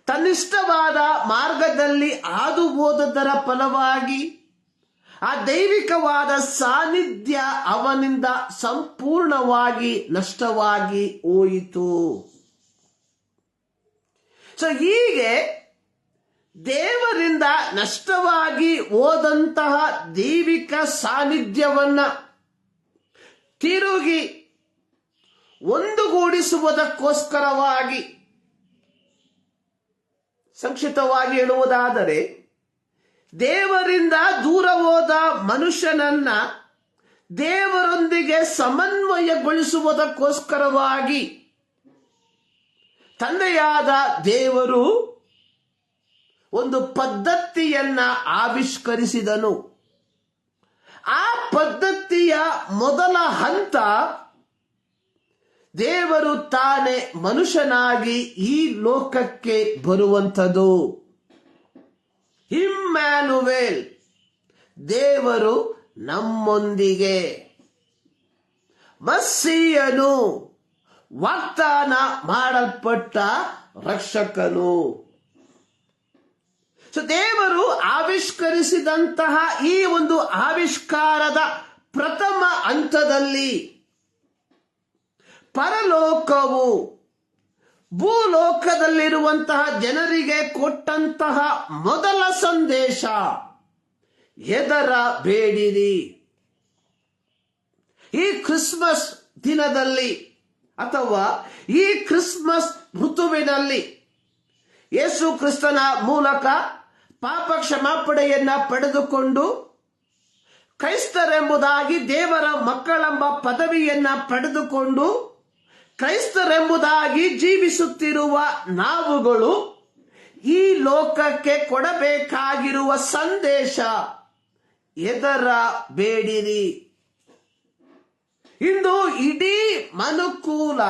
ತನ್ನಿಷ್ಟವಾದ ಮಾರ್ಗದಲ್ಲಿ ಹಾದು ಹೋದದರ ಫಲವಾಗಿ ಆ ದೈವಿಕವಾದ ಸಾನ್ನಿಧ್ಯ ಅವನಿಂದ ಸಂಪೂರ್ಣವಾಗಿ ನಷ್ಟವಾಗಿ ಹೋಯಿತು. ಹೀಗೆ ದೇವರಿಂದ ನಷ್ಟವಾಗಿ ಹೋದಂತಹ ದೈವಿಕ ಸಾನ್ನಿಧ್ಯವನ್ನ ತಿರುಗಿ ಒಂದುಗೂಡಿಸುವುದಕ್ಕೋಸ್ಕರವಾಗಿ, ಸಂಕ್ಷಿಪ್ತವಾಗಿ ಹೇಳುವುದಾದರೆ, ದೇವರಿಂದ ದೂರ ಹೋದ ಮನುಷ್ಯನನ್ನ ದೇವರೊಂದಿಗೆ ಸಮನ್ವಯಗೊಳಿಸುವುದಕ್ಕೋಸ್ಕರವಾಗಿ ತಂದೆಯಾದ ದೇವರು ಒಂದು ಪದ್ಧತಿಯನ್ನ ಆವಿಷ್ಕರಿಸಿದನು. ಆ ಪದ್ಧತಿಯ ಮೊದಲ ಹಂತ ದೇವರು ತಾನೇ ಮನುಷ್ಯನಾಗಿ ಈ ಲೋಕಕ್ಕೆ ಬರುವಂಥದ್ದು. ಇಮ್ಯಾನುವೇಲ್, ದೇವರು ನಮ್ಮೊಂದಿಗೆ. ಮಸ್ಸೀಯನು, ವಾಗ್ದಾನ ಮಾಡಲ್ಪಟ್ಟ ರಕ್ಷಕನು. ದೇವರು ಆವಿಷ್ಕರಿಸಿದಂತಹ ಈ ಒಂದು ಆವಿಷ್ಕಾರದ ಪ್ರಥಮ ಹಂತದಲ್ಲಿ ಪರಲೋಕವು ಭೂಲೋಕದಲ್ಲಿರುವಂತಹ ಜನರಿಗೆ ಕೊಟ್ಟಂತಹ ಮೊದಲ ಸಂದೇಶ, ಹೆದರಬೇಡಿರಿ. ಈ ಕ್ರಿಸ್ಮಸ್ ದಿನದಲ್ಲಿ ಅಥವಾ ಈ ಕ್ರಿಸ್ಮಸ್ ಋತುವಿನಲ್ಲಿ ಯೇಸು ಕ್ರಿಸ್ತನ ಮೂಲಕ ಪಾಪ ಕ್ಷಮಾಪಣೆಯನ್ನ ಪಡೆದುಕೊಂಡು ಕ್ರೈಸ್ತರೆಂಬುದಾಗಿ ದೇವರ ಮಕ್ಕಳೆಂಬ ಪದವಿಯನ್ನ ಪಡೆದುಕೊಂಡು ಕ್ರೈಸ್ತರೆಂಬುದಾಗಿ ಜೀವಿಸುತ್ತಿರುವ ನಾವುಗಳು ಈ ಲೋಕಕ್ಕೆ ಕೊಡಬೇಕಾಗಿರುವ ಸಂದೇಶ, ಹೆದರಬೇಡಿರಿ. ಇಂದು ಇಡೀ ಮನುಕುಲ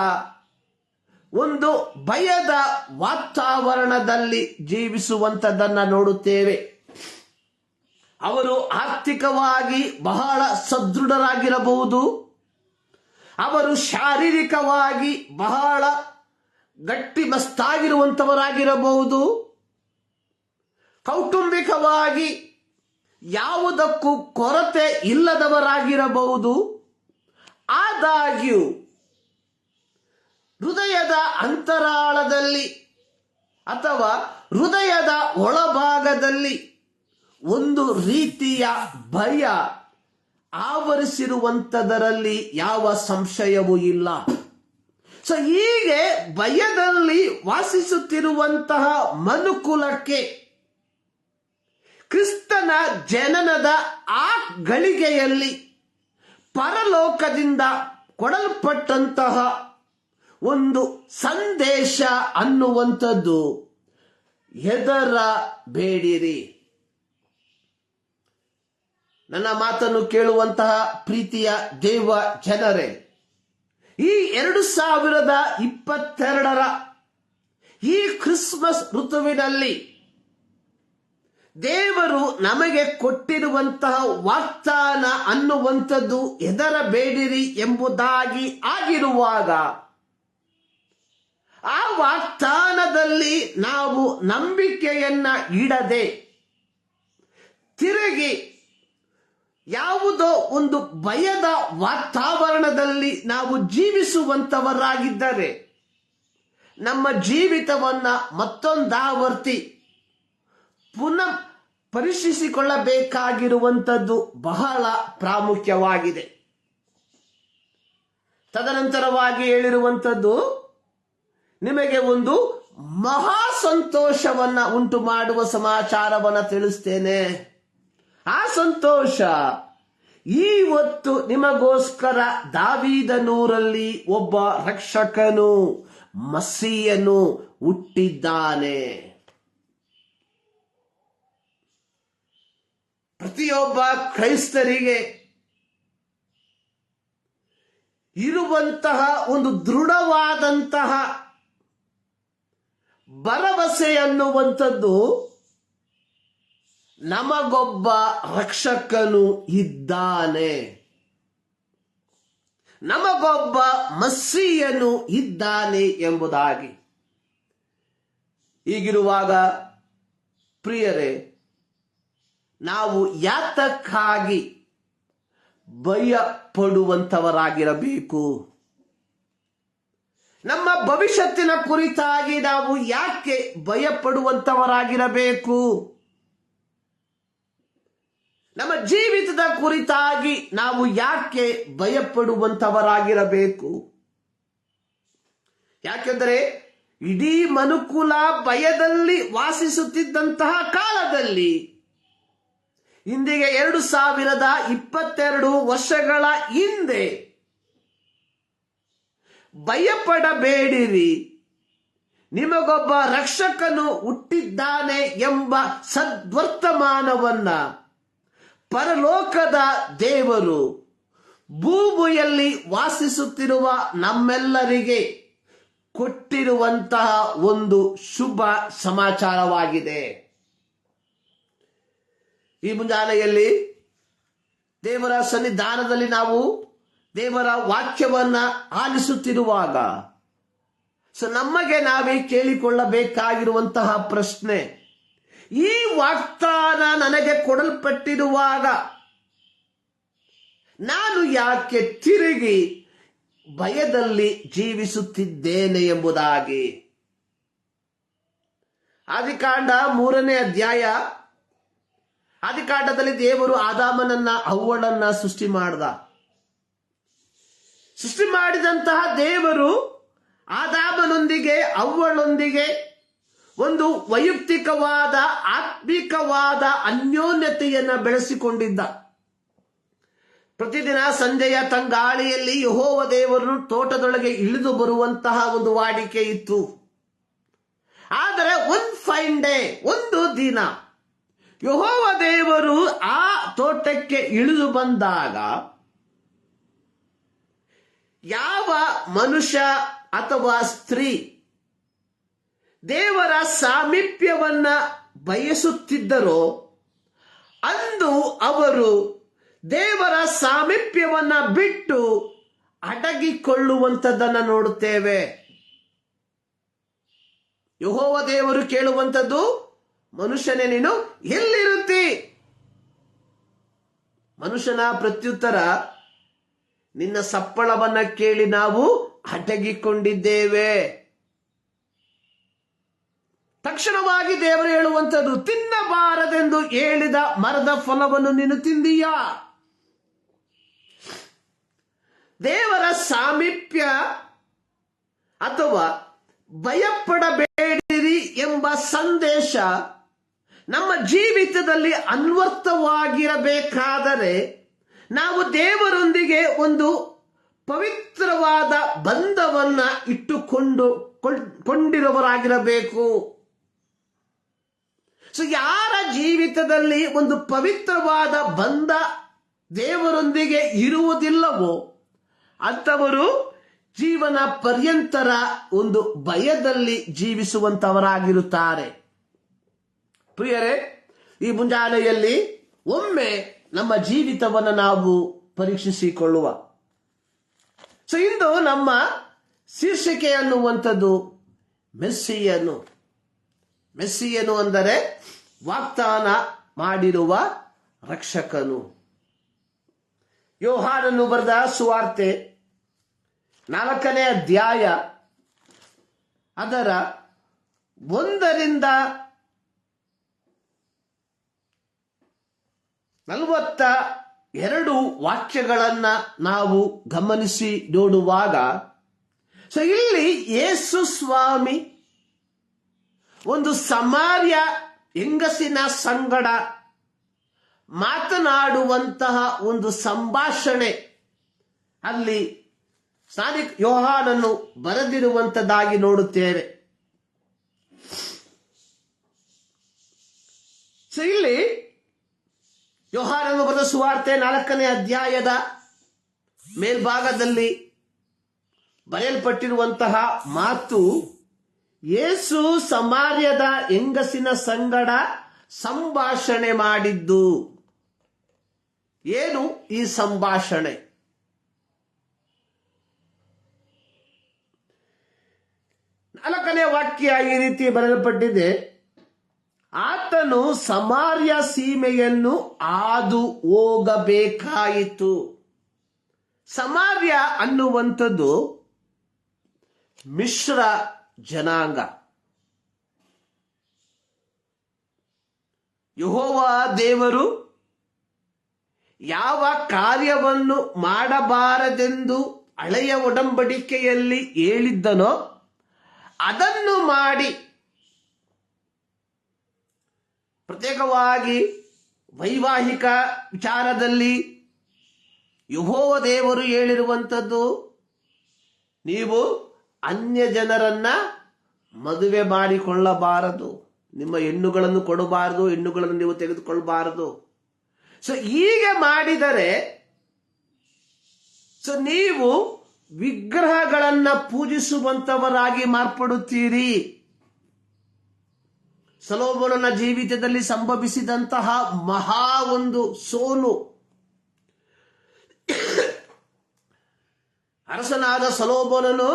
ಒಂದು ಭಯದ ವಾತಾವರಣದಲ್ಲಿ ಜೀವಿಸುವಂಥದ್ದನ್ನ ನೋಡುತ್ತೇವೆ. ಅವರು ಆರ್ಥಿಕವಾಗಿ ಬಹಳ ಸದೃಢರಾಗಿರಬಹುದು, ಅವರು ಶಾರೀರಿಕವಾಗಿ ಬಹಳ ಗಟ್ಟಿಮಸ್ತಾಗಿರುವಂಥವರಾಗಿರಬಹುದು, ಕೌಟುಂಬಿಕವಾಗಿ ಯಾವುದಕ್ಕೂ ಕೊರತೆ ಇಲ್ಲದವರಾಗಿರಬಹುದು. ಆದಾಗ್ಯೂ ಹೃದಯದ ಅಂತರಾಳದಲ್ಲಿ ಅಥವಾ ಹೃದಯದ ಒಳಭಾಗದಲ್ಲಿ ಒಂದು ರೀತಿಯ ಭಯ ಆವರಿಸಿರುವಂಥದರಲ್ಲಿ ಯಾವ ಸಂಶಯವೂ ಇಲ್ಲ. ಹೀಗೆ ಭಯದಲ್ಲಿ ವಾಸಿಸುತ್ತಿರುವಂತಹ ಮನುಕುಲಕ್ಕೆ ಕ್ರಿಸ್ತನ ಜನನದ ಆ ಗಳಿಗೆಯಲ್ಲಿ ಪರಲೋಕದಿಂದ ಕೊಡಲ್ಪಟ್ಟಂತಹ ಒಂದು ಸಂದೇಶ ಅನ್ನುವಂಥದ್ದು, ಹೆದರಬೇಡಿರಿ. ನನ್ನ ಮಾತನ್ನು ಕೇಳುವಂತಹ ಪ್ರೀತಿಯ ದೇವ ಜನರೇ, ಈ 2022 ಈ ಕ್ರಿಸ್ಮಸ್ ಋತುವಿನಲ್ಲಿ ದೇವರು ನಮಗೆ ಕೊಟ್ಟಿರುವಂತಹ ವಾಗ್ದಾನ ಅನ್ನುವಂಥದ್ದು ಹೆದರಬೇಡಿರಿ ಎಂಬುದಾಗಿ ಆಗಿರುವಾಗ, ಆ ವಾಗ್ದಾನದಲ್ಲಿ ನಾವು ನಂಬಿಕೆಯನ್ನ ಇಡದೆ ತಿರುಗಿ ಯಾವುದೋ ಒಂದು ಭಯದ ವಾತಾವರಣದಲ್ಲಿ ನಾವು ಜೀವಿಸುವಂತವರಾಗಿದ್ದರೆ ನಮ್ಮ ಜೀವಿತವನ್ನ ಮತ್ತೊಂದಾವರ್ತಿ ಪುನಃ ಪರಿಶೀಲಿಸಿಕೊಳ್ಳಬೇಕಾಗಿರುವಂಥದ್ದು ಬಹಳ ಪ್ರಾಮುಖ್ಯವಾಗಿದೆ. ತದನಂತರವಾಗಿ ಹೇಳಿರುವಂಥದ್ದು, ನಿಮಗೆ ಒಂದು ಮಹಾ ಸಂತೋಷವನ್ನ ಉಂಟು ಮಾಡುವ ಸಮಾಚಾರವನ್ನ ತಿಳಿಸ್ತೇನೆ. ಆ ಸಂತೋಷ, ಇವತ್ತು ನಿಮಗೋಸ್ಕರ ದಾವೀದನೂರಲ್ಲಿ ಒಬ್ಬ ರಕ್ಷಕನು, ಮಸ್ಸೀಯನು ಹುಟ್ಟಿದ್ದಾನೆ. ಪ್ರತಿಯೊಬ್ಬ ಕ್ರೈಸ್ತರಿಗೆ ಇರುವಂತಹ ಒಂದು ದೃಢವಾದಂತಹ ಭರವಸೆ ಅನ್ನುವಂಥದ್ದು ನಮಗೊಬ್ಬ ರಕ್ಷಕನು ಇದ್ದಾನೆ, ನಮಗೊಬ್ಬ ಮಸ್ಸೀಯನು ಇದ್ದಾನೆ ಎಂಬುದಾಗಿ. ಹೀಗಿರುವಾಗ ಪ್ರಿಯರೇ, ನಾವು ಯಾತಕ್ಕಾಗಿ ಭಯ ಪಡುವಂತವರಾಗಿರಬೇಕು? ನಮ್ಮ ಭವಿಷ್ಯತ್ತಿನ ಕುರಿತಾಗಿ ನಾವು ಯಾಕೆ ಭಯ ಪಡುವಂತವರಾಗಿರಬೇಕು? ನಮ್ಮ ಜೀವಿತದ ಕುರಿತಾಗಿ ನಾವು ಯಾಕೆ ಭಯ ಪಡುವಂತವರಾಗಿರಬೇಕು? ಯಾಕೆಂದರೆ ಇಡೀ ಮನುಕುಲ ಭಯದಲ್ಲಿ ವಾಸಿಸುತ್ತಿದ್ದಂತಹ ಕಾಲದಲ್ಲಿ, ಇಂದಿಗೆ 2022 ವರ್ಷಗಳ ಹಿಂದೆ, ಭಯಪಡಬೇಡಿರಿ, ನಿಮಗೊಬ್ಬ ರಕ್ಷಕನು ಹುಟ್ಟಿದ್ದಾನೆ ಎಂಬ ಸದ್ವರ್ತಮಾನವನ್ನ ಪರಲೋಕದ ದೇವರು ಭೂಮಿಯಲ್ಲಿ ವಾಸಿಸುತ್ತಿರುವ ನಮ್ಮೆಲ್ಲರಿಗೆ ಕೊಟ್ಟಿರುವಂತಹ ಒಂದು ಶುಭ ಸಮಾಚಾರವಾಗಿದೆ. ಈ ಮುಂಜಾನೆಯಲ್ಲಿ ದೇವರ ಸನ್ನಿಧಾನದಲ್ಲಿ ನಾವು ದೇವರ ವಾಕ್ಯವನ್ನ ಆಲಿಸುತ್ತಿರುವಾಗ ನಮಗೆ ನಾವೇ ಕೇಳಿಕೊಳ್ಳಬೇಕಾಗಿರುವಂತಹ ಪ್ರಶ್ನೆ, ಈ ವಾಗ್ದಾನ ನನಗೆ ಕೊಡಲ್ಪಟ್ಟಿರುವಾಗ ನಾನು ಯಾಕೆ ತಿರುಗಿ ಭಯದಲ್ಲಿ ಜೀವಿಸುತ್ತಿದ್ದೇನೆ ಎಂಬುದಾಗಿ. ಆದಿಕಾಂಡ 3ನೇ ಅಧ್ಯಾಯ, ಆದಿಕಾಂಡದಲ್ಲಿ ದೇವರು ಆದಾಮನನ್ನ ಅವ್ವಳನ್ನ ಸೃಷ್ಟಿ ಮಾಡಿದಂತಹ ದೇವರು ಆದಾಮನೊಂದಿಗೆ ಅವ್ವಳೊಂದಿಗೆ ಒಂದು ವೈಯಕ್ತಿಕವಾದ ಆತ್ಮಿಕವಾದ ಅನ್ಯೋನ್ಯತೆಯನ್ನ ಬೆಳೆಸಿಕೊಂಡಿದ್ದ. ಪ್ರತಿದಿನ ಸಂಜೆಯ ತಂಗಾಳಿಯಲ್ಲಿ ಯೆಹೋವ ದೇವರು ತೋಟದೊಳಗೆ ಇಳಿದು ಬರುವಂತಹ ಒಂದು ವಾಡಿಕೆ ಇತ್ತು. ಆದರೆ ಒಂದು ಫೈನ್ ಡೇ, ಒಂದು ದಿನ ಯೆಹೋವ ದೇವರು ಆ ತೋಟಕ್ಕೆ ಇಳಿದು ಬಂದಾಗ ಯಾವ ಮನುಷ್ಯ ಅಥವಾ ಸ್ತ್ರೀ ದೇವರ ಸಾಮೀಪ್ಯವನ್ನ ಬಯಸುತ್ತಿದ್ದರೋ ಅಂದು ಅವರು ದೇವರ ಸಾಮೀಪ್ಯವನ್ನ ಬಿಟ್ಟು ಅಡಗಿಕೊಳ್ಳುವಂಥದ್ದನ್ನ ನೋಡುತ್ತೇವೆ. ಯೆಹೋವ ದೇವರು ಕೇಳುವಂಥದ್ದು, ಮನುಷ್ಯನೇ ನೀನು ಎಲ್ಲಿರುತ್ತಿ? ಮನುಷ್ಯನ ಪ್ರತ್ಯುತ್ತರ, ನಿನ್ನ ಸಪ್ಪಳವನ್ನ ಕೇಳಿ ನಾವು ಅಡಗಿಕೊಂಡಿದ್ದೇವೆ. ತಕ್ಷಣವಾಗಿ ದೇವರು ಹೇಳುವಂಥದ್ದು, ತಿನ್ನಬಾರದೆಂದು ಹೇಳಿದ ಮರದ ಫಲವನ್ನು ನೀನು ತಿಂದೀಯಾ? ದೇವರ ಸಾಮೀಪ್ಯ ಅಥವಾ ಭಯಪಡಬೇಡಿರಿ ಎಂಬ ಸಂದೇಶ ನಮ್ಮ ಜೀವಿತದಲ್ಲಿ ಅನ್ವರ್ಥವಾಗಿರಬೇಕಾದರೆ ನಾವು ದೇವರೊಂದಿಗೆ ಒಂದು ಪವಿತ್ರವಾದ ಬಂಧವನ್ನ ಕೊಂಡಿರುವವರಾಗಿರಬೇಕು. ಯಾರ ಜೀವಿತದಲ್ಲಿ ಒಂದು ಪವಿತ್ರವಾದ ಬಂಧ ದೇವರೊಂದಿಗೆ ಇರುವುದಿಲ್ಲವೋ ಅಂಥವರು ಜೀವನ ಪರ್ಯಂತರ ಒಂದು ಭಯದಲ್ಲಿ ಜೀವಿಸುವಂತವರಾಗಿರುತ್ತಾರೆ. ಪ್ರಿಯರೇ, ಈ ಮುಂಜಾನೆಯಲ್ಲಿ ಒಮ್ಮೆ ನಮ್ಮ ಜೀವಿತವನ್ನು ನಾವು ಪರೀಕ್ಷಿಸಿಕೊಳ್ಳುವ. ಇಂದು ನಮ್ಮ ಶೀರ್ಷಿಕೆ ಅನ್ನುವಂಥದ್ದು ಮೆಸ್ಸಿಯನು ಅಂದರೆ ವಾಗ್ದಾನ ಮಾಡಿರುವ ರಕ್ಷಕನು. ಯೋಹಾನನು ಬರೆದ ಸುವಾರ್ತೆ 4ನೇ ಅಧ್ಯಾಯ ಅದರ 1ರಿಂದ 42 ವಾಕ್ಯಗಳನ್ನ ನಾವು ಗಮನಿಸಿ ನೋಡುವಾಗ ಇಲ್ಲಿ ಯೇಸು ಸ್ವಾಮಿ ಒಂದು ಸಮಾರ್ಯ ಹೆಂಗಸಿನ ಸಂಗಡ ಮಾತನಾಡುವಂತಹ ಒಂದು ಸಂಭಾಷಣೆ ಅಲ್ಲಿ ಸ್ನಾನಿಕ ಯೋಹಾನನು ಬರೆದಿರುವಂತದ್ದಾಗಿ ನೋಡುತ್ತೇವೆ. ಇಲ್ಲಿ ಯೋಹಾನನು ಬರೆದ ಸುವಾರ್ತೆ 4ನೇ ಅಧ್ಯಾಯದ ಮೇಲ್ಭಾಗದಲ್ಲಿ ಬರೆಯಲ್ಪಟ್ಟಿರುವಂತಹ ಮಾತು, ಯೇಸು ಸಮಾರ್ಯದ ಹೆಂಗಸಿನ ಸಂಗಡ ಸಂಭಾಷಣೆ ಮಾಡಿದ್ದು. ಏನು ಈ ಸಂಭಾಷಣೆ? 4ನೇ ವಾಕ್ಯ ಈ ರೀತಿ ಬರೆಯಲ್ಪಟ್ಟಿದೆ, ಆತನು ಸಮಾರ್ಯ ಸೀಮೆಯನ್ನು ಹಾದು ಹೋಗಬೇಕಾಯಿತು. ಸಮಾರ್ಯ ಅನ್ನುವಂಥದ್ದು ಮಿಶ್ರ ಜನಾಂಗ. ಯೆಹೋವ ದೇವರು ಯಾವ ಕಾರ್ಯವನ್ನು ಮಾಡಬಾರದೆಂದು ಹಳೆಯ ಒಡಂಬಡಿಕೆಯಲ್ಲಿ ಹೇಳಿದ್ದನೋ ಅದನ್ನು ಮಾಡಿ, ಪ್ರತ್ಯೇಕವಾಗಿ ವೈವಾಹಿಕ ವಿಚಾರದಲ್ಲಿ ಯೆಹೋವ ದೇವರು ಹೇಳಿರುವಂಥದ್ದು, ನೀವು ಅನ್ಯ ಜನರನ್ನ ಮದುವೆ ಮಾಡಿಕೊಳ್ಳಬಾರದು, ನಿಮ್ಮ ಹೆಣ್ಣುಗಳನ್ನು ಕೊಡಬಾರದು, ಹೆಣ್ಣುಗಳನ್ನು ನೀವು ತೆಗೆದುಕೊಳ್ಳಬಾರದು. ಸೊ ಹೀಗೆ ಮಾಡಿದರೆ ನೀವು ವಿಗ್ರಹಗಳನ್ನ ಪೂಜಿಸುವಂತವರಾಗಿ ಮಾರ್ಪಡುತ್ತೀರಿ. ಸೊಲೊಮೋನನ ಜೀವಿತದಲ್ಲಿ ಸಂಭವಿಸಿದಂತಹ ಮಹಾ ಒಂದು ಸೋಲು. ಅರಸನಾದ ಸೊಲೊಮೋನನು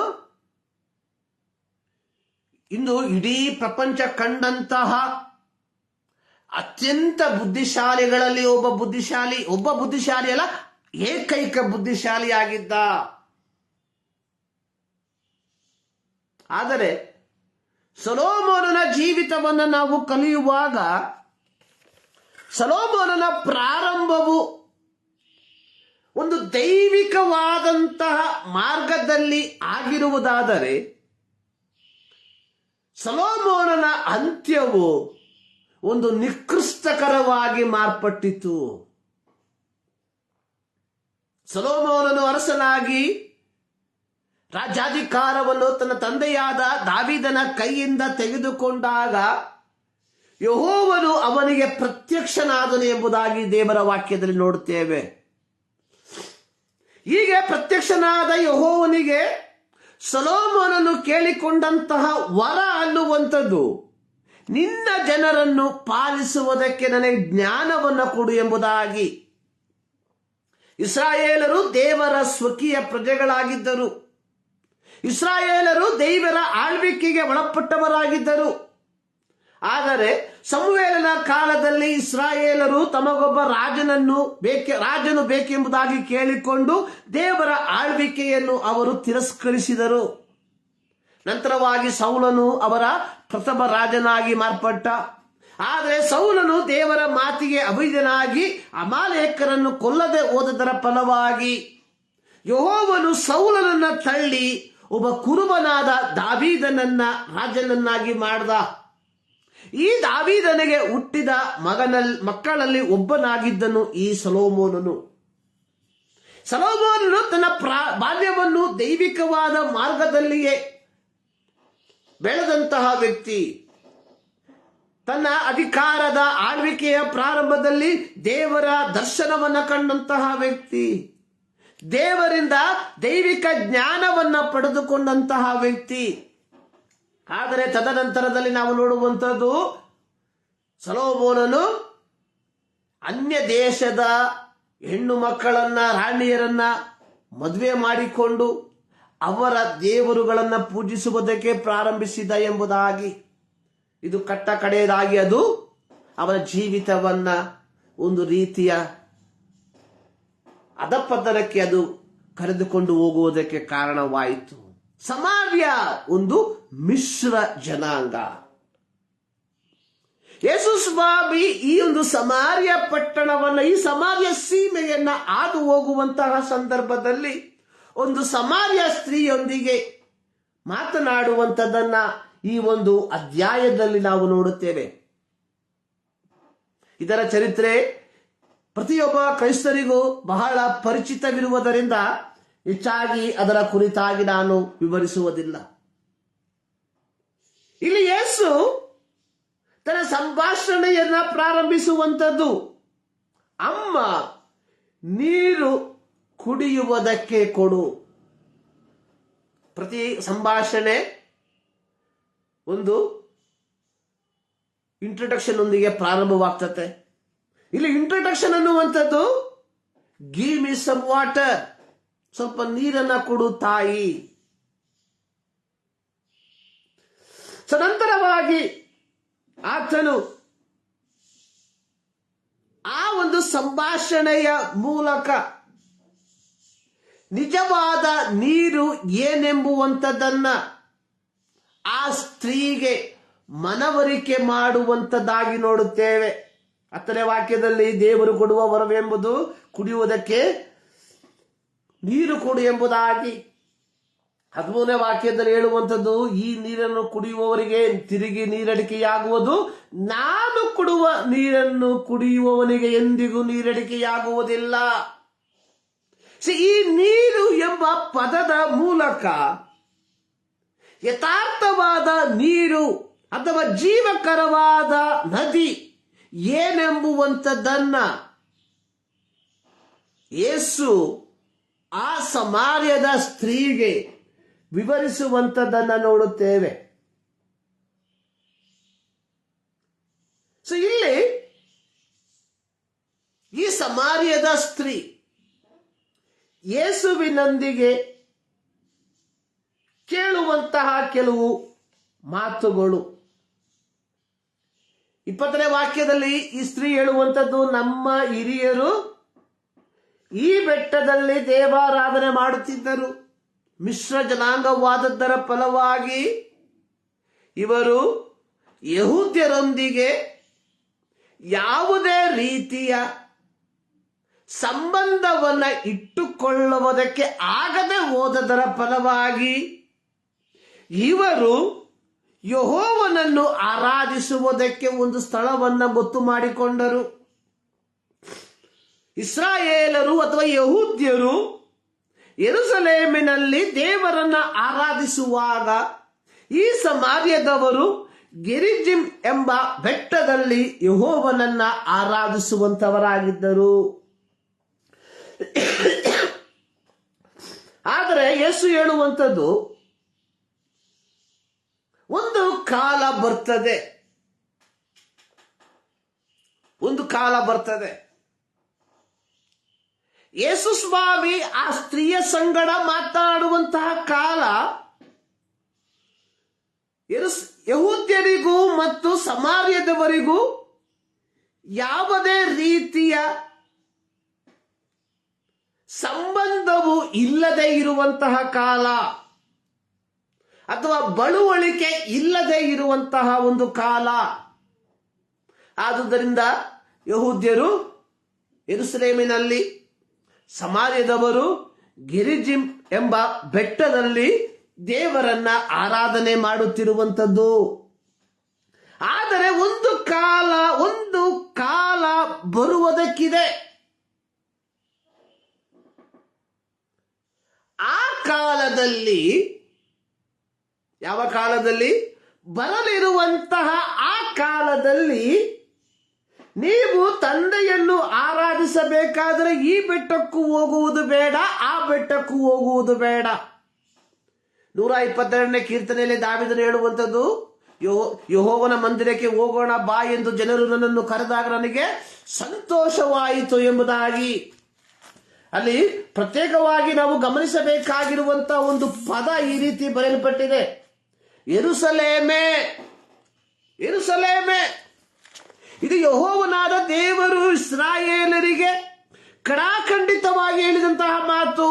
ಇಂದು ಇಡೀ ಪ್ರಪಂಚ ಕಂಡಂತಹ ಅತ್ಯಂತ ಬುದ್ಧಿಶಾಲಿಗಳಲ್ಲಿ ಒಬ್ಬ ಬುದ್ಧಿಶಾಲಿ ಅಲ್ಲ, ಏಕೈಕ ಬುದ್ಧಿಶಾಲಿಯಾಗಿದ್ದ. ಆದರೆ ಸೊಲೊಮೋನನ ಜೀವಿತವನ್ನು ನಾವು ಕಲಿಯುವಾಗ ಸೊಲೊಮೋನನ ಪ್ರಾರಂಭವು ಒಂದು ದೈವಿಕವಾದಂತಹ ಮಾರ್ಗದಲ್ಲಿ ಆಗಿರುವುದಾದರೆ, ಸೊಲೊಮೋನನ ಅಂತ್ಯವು ಒಂದು ನಿಕೃಷ್ಟಕರವಾಗಿ ಮಾರ್ಪಟ್ಟಿತು. ಸೊಲೊಮೋನನು ಅರಸನಾಗಿ ರಾಜ್ಯಾಧಿಕಾರವನ್ನು ತನ್ನ ತಂದೆಯಾದ ದಾವೀದನ ಕೈಯಿಂದ ತೆಗೆದುಕೊಂಡಾಗ ಯೆಹೋವನು ಅವನಿಗೆ ಪ್ರತ್ಯಕ್ಷನಾದನು ಎಂಬುದಾಗಿ ದೇವರ ವಾಕ್ಯದಲ್ಲಿ ನೋಡುತ್ತೇವೆ. ಹೀಗೆ ಪ್ರತ್ಯಕ್ಷನಾದ ಯೆಹೋವನಿಗೆ ಸೊಲೊಮೋನನು ಕೇಳಿಕೊಂಡಂತಹ ವರ ಅನ್ನುವಂಥದ್ದು, ನಿನ್ನ ಜನರನ್ನು ಪಾಲಿಸುವುದಕ್ಕೆ ನನಗೆ ಜ್ಞಾನವನ್ನು ಕೊಡು ಎಂಬುದಾಗಿ. ಇಸ್ರಾಯೇಲರು ದೇವರ ಸ್ವಕೀಯ ಪ್ರಜೆಗಳಾಗಿದ್ದರು. ಇಸ್ರಾಯೇಲರು ದೇವರ ಆಳ್ವಿಕೆಗೆ ಒಳಪಟ್ಟವರಾಗಿದ್ದರು. ಆದರೆ ಸಮುವೇಲನ ಕಾಲದಲ್ಲಿ ಇಸ್ರಾಯೇಲರು ತಮಗೊಬ್ಬ ರಾಜನು ಬೇಕೆಂಬುದಾಗಿ ಕೇಳಿಕೊಂಡು ದೇವರ ಆಳ್ವಿಕೆಯನ್ನು ಅವರು ತಿರಸ್ಕರಿಸಿದರು. ನಂತರವಾಗಿ ಸೌಲನು ಅವರ ಪ್ರಥಮ ರಾಜನಾಗಿ ಮಾರ್ಪಟ್ಟ. ಆದರೆ ಸೌಲನು ದೇವರ ಮಾತಿಗೆ ಅವಿಧೇಯನಾಗಿ ಅಮಾಲೇಕರನ್ನು ಕೊಲ್ಲದೆ ಹೋದದರ ಫಲವಾಗಿ ಯೆಹೋವನು ಸೌಲನನ್ನ ತಳ್ಳಿ ಒಬ್ಬ ಕುರುಬನಾದ ದಾವೀದನನ್ನ ರಾಜನನ್ನಾಗಿ ಮಾಡಿದ. ಈ ದಾವೀದನಿಗೆ ಹುಟ್ಟಿದ ಮಕ್ಕಳಲ್ಲಿ ಒಬ್ಬನಾಗಿದ್ದನು ಈ ಸೊಲೊಮೋನನು. ತನ್ನ ಬಾಲ್ಯವನ್ನು ದೈವಿಕವಾದ ಮಾರ್ಗದಲ್ಲಿಯೇ ಬೆಳೆದಂತಹ ವ್ಯಕ್ತಿ. ತನ್ನ ಅಧಿಕಾರದ ಆಳ್ವಿಕೆಯ ಪ್ರಾರಂಭದಲ್ಲಿ ದೇವರ ದರ್ಶನವನ್ನು ಕಂಡಂತಹ ವ್ಯಕ್ತಿ, ದೇವರಿಂದ ದೈವಿಕ ಜ್ಞಾನವನ್ನ ಪಡೆದುಕೊಂಡಂತಹ ವ್ಯಕ್ತಿ. ಆದರೆ ತದನಂತರದಲ್ಲಿ ನಾವು ನೋಡುವಂಥದ್ದು, ಸೊಲೊಮೋನನು ಅನ್ಯ ದೇಶದ ಹೆಣ್ಣು ಮಕ್ಕಳನ್ನ, ರಾಣಿಯರನ್ನ ಮದುವೆ ಮಾಡಿಕೊಂಡು ಅವರ ದೇವರುಗಳನ್ನು ಪೂಜಿಸುವುದಕ್ಕೆ ಪ್ರಾರಂಭಿಸಿದ ಎಂಬುದಾಗಿ, ಇದು ಕಟ್ಟ ಕಡೆಯದಾಗಿ ಅದು ಅವನ ಜೀವಿತವನ್ನ ಒಂದು ರೀತಿಯ ಅಧಪತನಕ್ಕೆ ಅದು ಕರೆದುಕೊಂಡು ಹೋಗುವುದಕ್ಕೆ ಕಾರಣವಾಯಿತು. ಸಮಾರ್ಯ ಒಂದು ಮಿಶ್ರ ಜನಾಂಗ. ಯೇಸು ಸ್ವಾಮಿ ಈ ಒಂದು ಸಮಾರ್ಯ ಪಟ್ಟಣವನ್ನ, ಈ ಸಮಾರ್ಯ ಸೀಮೆಯನ್ನ ಹಾದು ಹೋಗುವಂತಹ ಸಂದರ್ಭದಲ್ಲಿ ಒಂದು ಸಮಾರ್ಯ ಸ್ತ್ರೀಯೊಂದಿಗೆ ಮಾತನಾಡುವಂಥದ್ದನ್ನ ಈ ಒಂದು ಅಧ್ಯಾಯದಲ್ಲಿ ನಾವು ನೋಡುತ್ತೇವೆ. ಇದರ ಚರಿತ್ರೆ ಪ್ರತಿಯೊಬ್ಬ ಕ್ರೈಸ್ತರಿಗೂ ಬಹಳ ಪರಿಚಿತವಿರುವುದರಿಂದ ಹೆಚ್ಚಾಗಿ ಅದರ ಕುರಿತಾಗಿ ನಾನು ವಿವರಿಸುವುದಿಲ್ಲ. ಇಲ್ಲಿ ಯೇಸು ತನ್ನ ಸಂಭಾಷಣೆಯನ್ನ ಪ್ರಾರಂಭಿಸುವಂಥದ್ದು, ಅಮ್ಮ ನೀರು ಕುಡಿಯುವುದಕ್ಕೆ ಕೊಡು. ಪ್ರತಿ ಸಂಭಾಷಣೆ ಒಂದು ಇಂಟ್ರೊಡಕ್ಷನ್ ಒಂದಿಗೆ ಪ್ರಾರಂಭವಾಗ್ತದೆ. ಇಲ್ಲಿ ಇಂಟ್ರೊಡಕ್ಷನ್ ಅನ್ನುವಂಥದ್ದು ಗಿವ್ ಮಿ ಸಮ್ ವಾಟರ್, ಸ್ವಲ್ಪ ನೀರನ್ನ ಕೊಡು ತಾಯಿ. ನಂತರವಾಗಿ ಆತನು ಆ ಒಂದು ಸಂಭಾಷಣೆಯ ಮೂಲಕ ನಿಜವಾದ ನೀರು ಏನೆಂಬುವಂಥದ್ದನ್ನ ಆ ಸ್ತ್ರೀಗೆ ಮನವರಿಕೆ ಮಾಡುವಂಥದ್ದಾಗಿ ನೋಡುತ್ತೇವೆ. 10ನೇ ವಾಕ್ಯದಲ್ಲಿ ದೇವರು ಕೊಡುವ ವರವೆಂಬುದು ಕುಡಿಯುವುದಕ್ಕೆ ನೀರು ಕೊಡು ಎಂಬುದಾಗಿ. 13ನೇ ವಾಕ್ಯದಲ್ಲಿ ಹೇಳುವಂಥದ್ದು ಈ ನೀರನ್ನು ಕುಡಿಯುವವರಿಗೆ ತಿರುಗಿ ನೀರಡಿಕೆಯಾಗುವುದು, ನಾನು ಕೊಡುವ ನೀರನ್ನು ಕುಡಿಯುವವನಿಗೆ ಎಂದಿಗೂ ನೀರಡಿಕೆಯಾಗುವುದಿಲ್ಲ. ಈ ನೀರು ಎಂಬ ಪದದ ಮೂಲಕ ಯಥಾರ್ಥವಾದ ನೀರು ಅಥವಾ ಜೀವಕರವಾದ ನದಿ ಏನೆಂಬುವಂಥದ್ದನ್ನ ಯೇಸು ಆ ಸಮಾರ್ಯದ ಸ್ತ್ರೀಗೆ ವಿವರಿಸುವಂಥದ್ದನ್ನ ನೋಡುತ್ತೇವೆ. ಇಲ್ಲಿ ಈ ಸಮಾರ್ಯದ ಸ್ತ್ರೀ ಯೇಸುವಿನೊಂದಿಗೆ ಕೇಳುವಂತಹ ಕೆಲವು ಮಾತುಗಳು. 20ನೇ ವಾಕ್ಯದಲ್ಲಿ ಈ ಸ್ತ್ರೀ ಹೇಳುವಂಥದ್ದು, ನಮ್ಮ ಹಿರಿಯರು ಈ ಬೆಟ್ಟದಲ್ಲಿ ದೇವಾರಾಧನೆ ಮಾಡುತ್ತಿದ್ದರು. ಮಿಶ್ರ ಜನಾಂಗವಾದದ್ದರ ಫಲವಾಗಿ ಇವರು ಯಹೂದ್ಯರೊಂದಿಗೆ ಯಾವುದೇ ರೀತಿಯ ಸಂಬಂಧವನ್ನ ಇಟ್ಟುಕೊಳ್ಳುವುದಕ್ಕೆ ಆಗದೆ ಹೋದದರ ಫಲವಾಗಿ ಇವರು ಯೆಹೋವನನ್ನು ಆರಾಧಿಸುವುದಕ್ಕೆ ಒಂದು ಸ್ಥಳವನ್ನ ಗೊತ್ತು ಮಾಡಿಕೊಂಡರು. ಇಸ್ರಾಯೇಲರು ಅಥವಾ ಯಹೂದ್ಯರು ಯೆರೂಸಲೇಮಿನಲ್ಲಿ ದೇವರನ್ನ ಆರಾಧಿಸುವಾಗ ಈ ಸಮಾರ್ಯದವರು ಗೆರಿಜಿಮ್ ಎಂಬ ಬೆಟ್ಟದಲ್ಲಿ ಯೆಹೋವನನ್ನ ಆರಾಧಿಸುವಂತವರಾಗಿದ್ದರು. ಆದರೆ ಯೇಸು ಹೇಳುವಂಥದ್ದು, ಒಂದು ಕಾಲ ಬರ್ತದೆ. ಯೇಸು ಸ್ವಾಮಿ ಆ ಸ್ತ್ರೀಯ ಸಂಗಡ ಮಾತನಾಡುವಂತಹ ಕಾಲ ಯಹೂದ್ಯರಿಗೂ ಮತ್ತು ಸಮಾರ್ಯದವರಿಗೂ ಯಾವುದೇ ರೀತಿಯ ಸಂಬಂಧವು ಇಲ್ಲದೆ ಇರುವಂತಹ ಕಾಲ ಅಥವಾ ಬಳುವಳಿಕೆ ಇಲ್ಲದೆ ಇರುವಂತಹ ಒಂದು ಕಾಲ. ಆದುದರಿಂದ ಯಹೂದ್ಯರು ಯೆರೂಸಲೇಮಿನಲ್ಲಿ, ಸಮಾರ್ಯದವರು ಗೆರಿಜಿಮ್ ಎಂಬ ಬೆಟ್ಟದಲ್ಲಿ ದೇವರನ್ನ ಆರಾಧನೆ ಮಾಡುತ್ತಿರುವಂಥದ್ದು. ಆದರೆ ಒಂದು ಕಾಲ ಬರುವುದಕ್ಕಿದೆ. ಆ ಕಾಲದಲ್ಲಿ, ಯಾವ ಕಾಲದಲ್ಲಿ? ಬರಲಿರುವಂತಹ ಆ ಕಾಲದಲ್ಲಿ ನೀವು ತಂದೆಯನ್ನು ಆರಾಧಿಸಬೇಕಾದರೆ ಈ ಬೆಟ್ಟಕ್ಕೂ ಹೋಗುವುದು ಬೇಡ, ಆ ಬೆಟ್ಟಕ್ಕೂ ಹೋಗುವುದು ಬೇಡ. 122ನೇ ಕೀರ್ತನೆಯಲ್ಲಿ ದಾವೀದನು ಹೇಳುವಂಥದ್ದು, ಯೆಹೋವನ ಮಂದಿರಕ್ಕೆ ಹೋಗೋಣ ಬಾ ಎಂದು ಜನರು ನನ್ನನ್ನು ಕರೆದಾಗ ನನಗೆ ಸಂತೋಷವಾಯಿತು ಎಂಬುದಾಗಿ. ಅಲ್ಲಿ ಪ್ರತ್ಯೇಕವಾಗಿ ನಾವು ಗಮನಿಸಬೇಕಾಗಿರುವಂತಹ ಒಂದು ಪದ ಈ ರೀತಿ ಬರೆಯಲ್ಪಟ್ಟಿದೆ, ಯೆರೂಸಲೇಮೇ, ಯೆರೂಸಲೇಮೇ. ಇದು ಯೆಹೋವನಾದ ದೇವರು ಇಸ್ರಾಯೇಲರಿಗೆ ಕಡಾಖಂಡಿತವಾಗಿ ಹೇಳಿದಂತಹ ಮಾತು.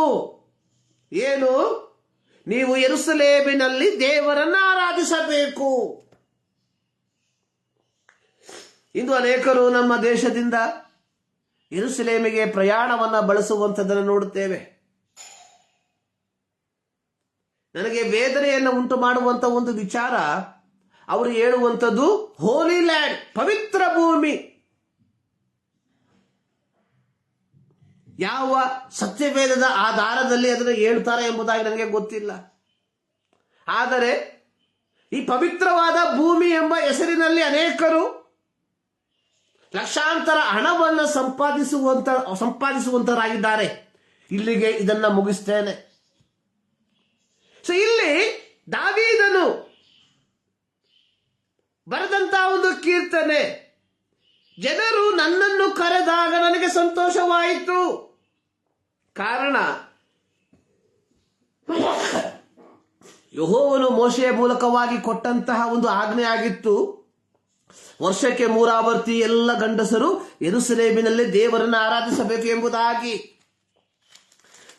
ಏನು? ನೀವು ಯೆರೂಸಲೇಮಿನಲ್ಲಿ ದೇವರನ್ನು ಆರಾಧಿಸಬೇಕು. ಇಂದು ಅನೇಕರು ನಮ್ಮ ದೇಶದಿಂದ ಯೆರೂಸಲೇಮಿಗೆ ಪ್ರಯಾಣವನ್ನ ಬಳಸುವಂಥದ್ದನ್ನು ನೋಡುತ್ತೇವೆ. ನನಗೆ ವೇದನೆಯನ್ನು ಉಂಟು ಮಾಡುವಂತ ಒಂದು ವಿಚಾರ, ಅವರು ಹೇಳುವಂಥದ್ದು ಹೋಲಿ ಲ್ಯಾಂಡ್, ಪವಿತ್ರ ಭೂಮಿ. ಯಾವ ಸತ್ಯವೇದದ ಆಧಾರದಲ್ಲಿ ಅದನ್ನು ಹೇಳ್ತಾರೆ ಎಂಬುದಾಗಿ ನನಗೆ ಗೊತ್ತಿಲ್ಲ. ಆದರೆ ಈ ಪವಿತ್ರವಾದ ಭೂಮಿ ಎಂಬ ಹೆಸರಿನಲ್ಲಿ ಅನೇಕರು ಲಕ್ಷಾಂತರ ಹಣವನ್ನು ಸಂಪಾದಿಸುವಂತರಾಗಿದ್ದಾರೆ. ಇಲ್ಲಿಗೆ ಇದನ್ನ ಮುಗಿಸ್ತೇನೆ. ಸೊ ಇಲ್ಲಿ ದಾವೀದನು ಬರೆದಂತಹ ಒಂದು ಕೀರ್ತನೆ, ಜನರು ನನ್ನನ್ನು ಕರೆದಾಗ ನನಗೆ ಸಂತೋಷವಾಯಿತು. ಕಾರಣ ಯೆಹೋವನು ಮೋಶೆಯ ಮೂಲಕವಾಗಿ ಕೊಟ್ಟಂತಹ ಒಂದು ಆಜ್ಞೆ ಆಗಿತ್ತು. ವರ್ಷಕ್ಕೆ 3 ಆವರ್ತಿ ಎಲ್ಲ ಗಂಡಸರು ಯೆರೂಸಲೇಮಿನಲ್ಲಿ ದೇವರನ್ನು ಆರಾಧಿಸಬೇಕು ಎಂಬುದಾಗಿ.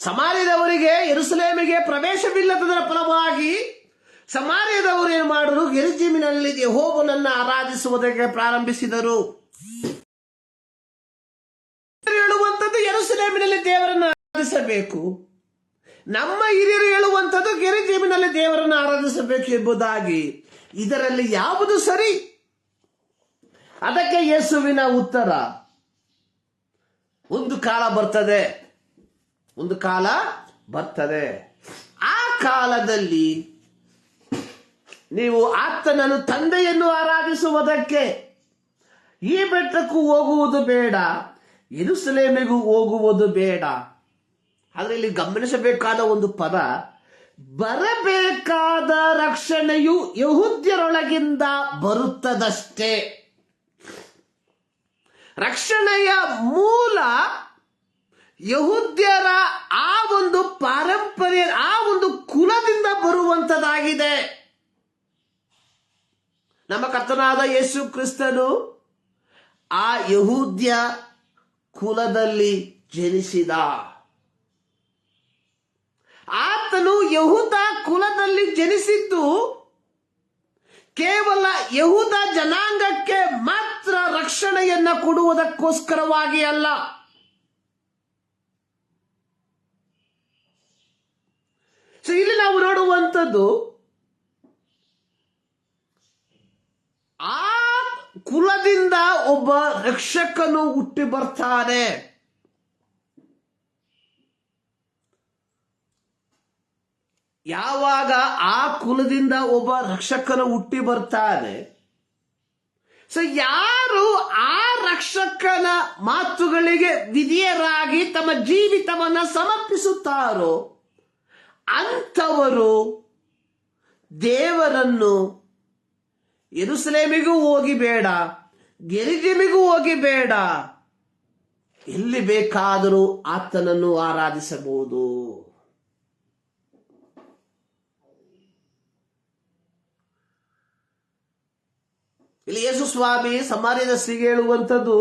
ಸಮಾರ್ಯದವರಿಗೆ ಯೆರೂಸಲೇಮಿಗೆ ಪ್ರವೇಶವಿಲ್ಲದರ ಫಲವಾಗಿ ಸಮಾರ್ಯದವರು ಏನು ಮಾಡಿದ್ರು, ಗೆರಿಜಿಮಿನಲ್ಲಿ ಯೆಹೋವನನ್ನು ಆರಾಧಿಸುವುದಕ್ಕೆ ಪ್ರಾರಂಭಿಸಿದರು. ಹೇಳುವಂಥದ್ದು ಯೆರೂಸಲೇಮಿನಲ್ಲಿ ದೇವರನ್ನು ಆರಾಧಿಸಬೇಕು, ನಮ್ಮ ಹಿರಿಯರು ಹೇಳುವಂಥದ್ದು ಗೆರಿಜಿಮಿನಲ್ಲಿ ದೇವರನ್ನು ಆರಾಧಿಸಬೇಕು ಎಂಬುದಾಗಿ. ಇದರಲ್ಲಿ ಯಾವುದು ಸರಿ? ಅದಕ್ಕೆ ಯೇಸುವಿನ ಉತ್ತರ, ಒಂದು ಕಾಲ ಬರ್ತದೆ. ಆ ಕಾಲದಲ್ಲಿ ನೀವು ಆತನನ್ನು ತಂದೆಯನ್ನು ಆರಾಧಿಸುವುದಕ್ಕೆ ಈ ಬೆಟ್ಟಕ್ಕೂ ಹೋಗುವುದು ಬೇಡ, ಯೆರೂಸಲೇಮಿಗೂ ಹೋಗುವುದು ಬೇಡ. ಆದರೆ ಇಲ್ಲಿ ಗಮನಿಸಬೇಕಾದ ಒಂದು ಪದ, ಬರಬೇಕಾದ ರಕ್ಷಣೆಯು ಯೆಹೂದ್ಯರೊಳಗಿಂದ ಬರುತ್ತದಷ್ಟೇ. ರಕ್ಷಣೆಯ ಮೂಲ ಯೆಹೂದ್ಯರ ಆ ಒಂದು ಪಾರಂಪರ್ಯ, ಆ ಒಂದು ಕುಲದಿಂದ ಬರುವಂತದಾಗಿದೆ. ನಮ್ಮ ಕರ್ತನಾದ ಯೇಸು ಕ್ರಿಸ್ತನು ಆ ಯೆಹೂದ್ಯ ಕುಲದಲ್ಲಿ ಜನಿಸಿದ. ಆತನು ಯೆಹೂದ ಕುಲದಲ್ಲಿ ಜನಿಸಿದ್ದು ಕೇವಲ ಯೆಹೂದ ಜನಾಂಗಕ್ಕೆ ಮಾತ್ರ ರಕ್ಷಣೆಯನ್ನ ಕೊಡುವುದಕ್ಕೋಸ್ಕರವಾಗಿ ಅಲ್ಲ. ಸೊ ಇಲ್ಲಿ ನಾವು ನೋಡುವಂಥದ್ದು, ಆ ಕುಲದಿಂದ ಒಬ್ಬ ರಕ್ಷಕನು ಹುಟ್ಟಿ ಬರ್ತಾನೆ. ಯಾವಾಗ ಆ ಕುಲದಿಂದ ಒಬ್ಬ ರಕ್ಷಕನು ಹುಟ್ಟಿ ಬರ್ತಾನೆ, ಸೊ ಯಾರು ಆ ರಕ್ಷಕನ ಮಾತುಗಳಿಗೆ ವಿಧೇಯರಾಗಿ ತಮ್ಮ ಜೀವಿತವನ್ನ ಸಮರ್ಪಿಸುತ್ತಾರೋ ಅಂಥವರು ದೇವರನ್ನು ಯೆರೂಸಲೇಮಿಗೂ ಹೋಗಿ ಬೇಡ, ಗೆರಿಜಿಮಿಗೂ ಹೋಗಿ ಬೇಡ, ಎಲ್ಲಿ ಬೇಕಾದರೂ ಆತನನ್ನು ಆರಾಧಿಸಬಹುದು. ಇಲ್ಲಿ ಯೇಸು ಸ್ವಾಮಿ ಸಮಾರ್ಯದ ಸ್ತ್ರೀಗೆ ಹೇಳುವಂಥದ್ದು,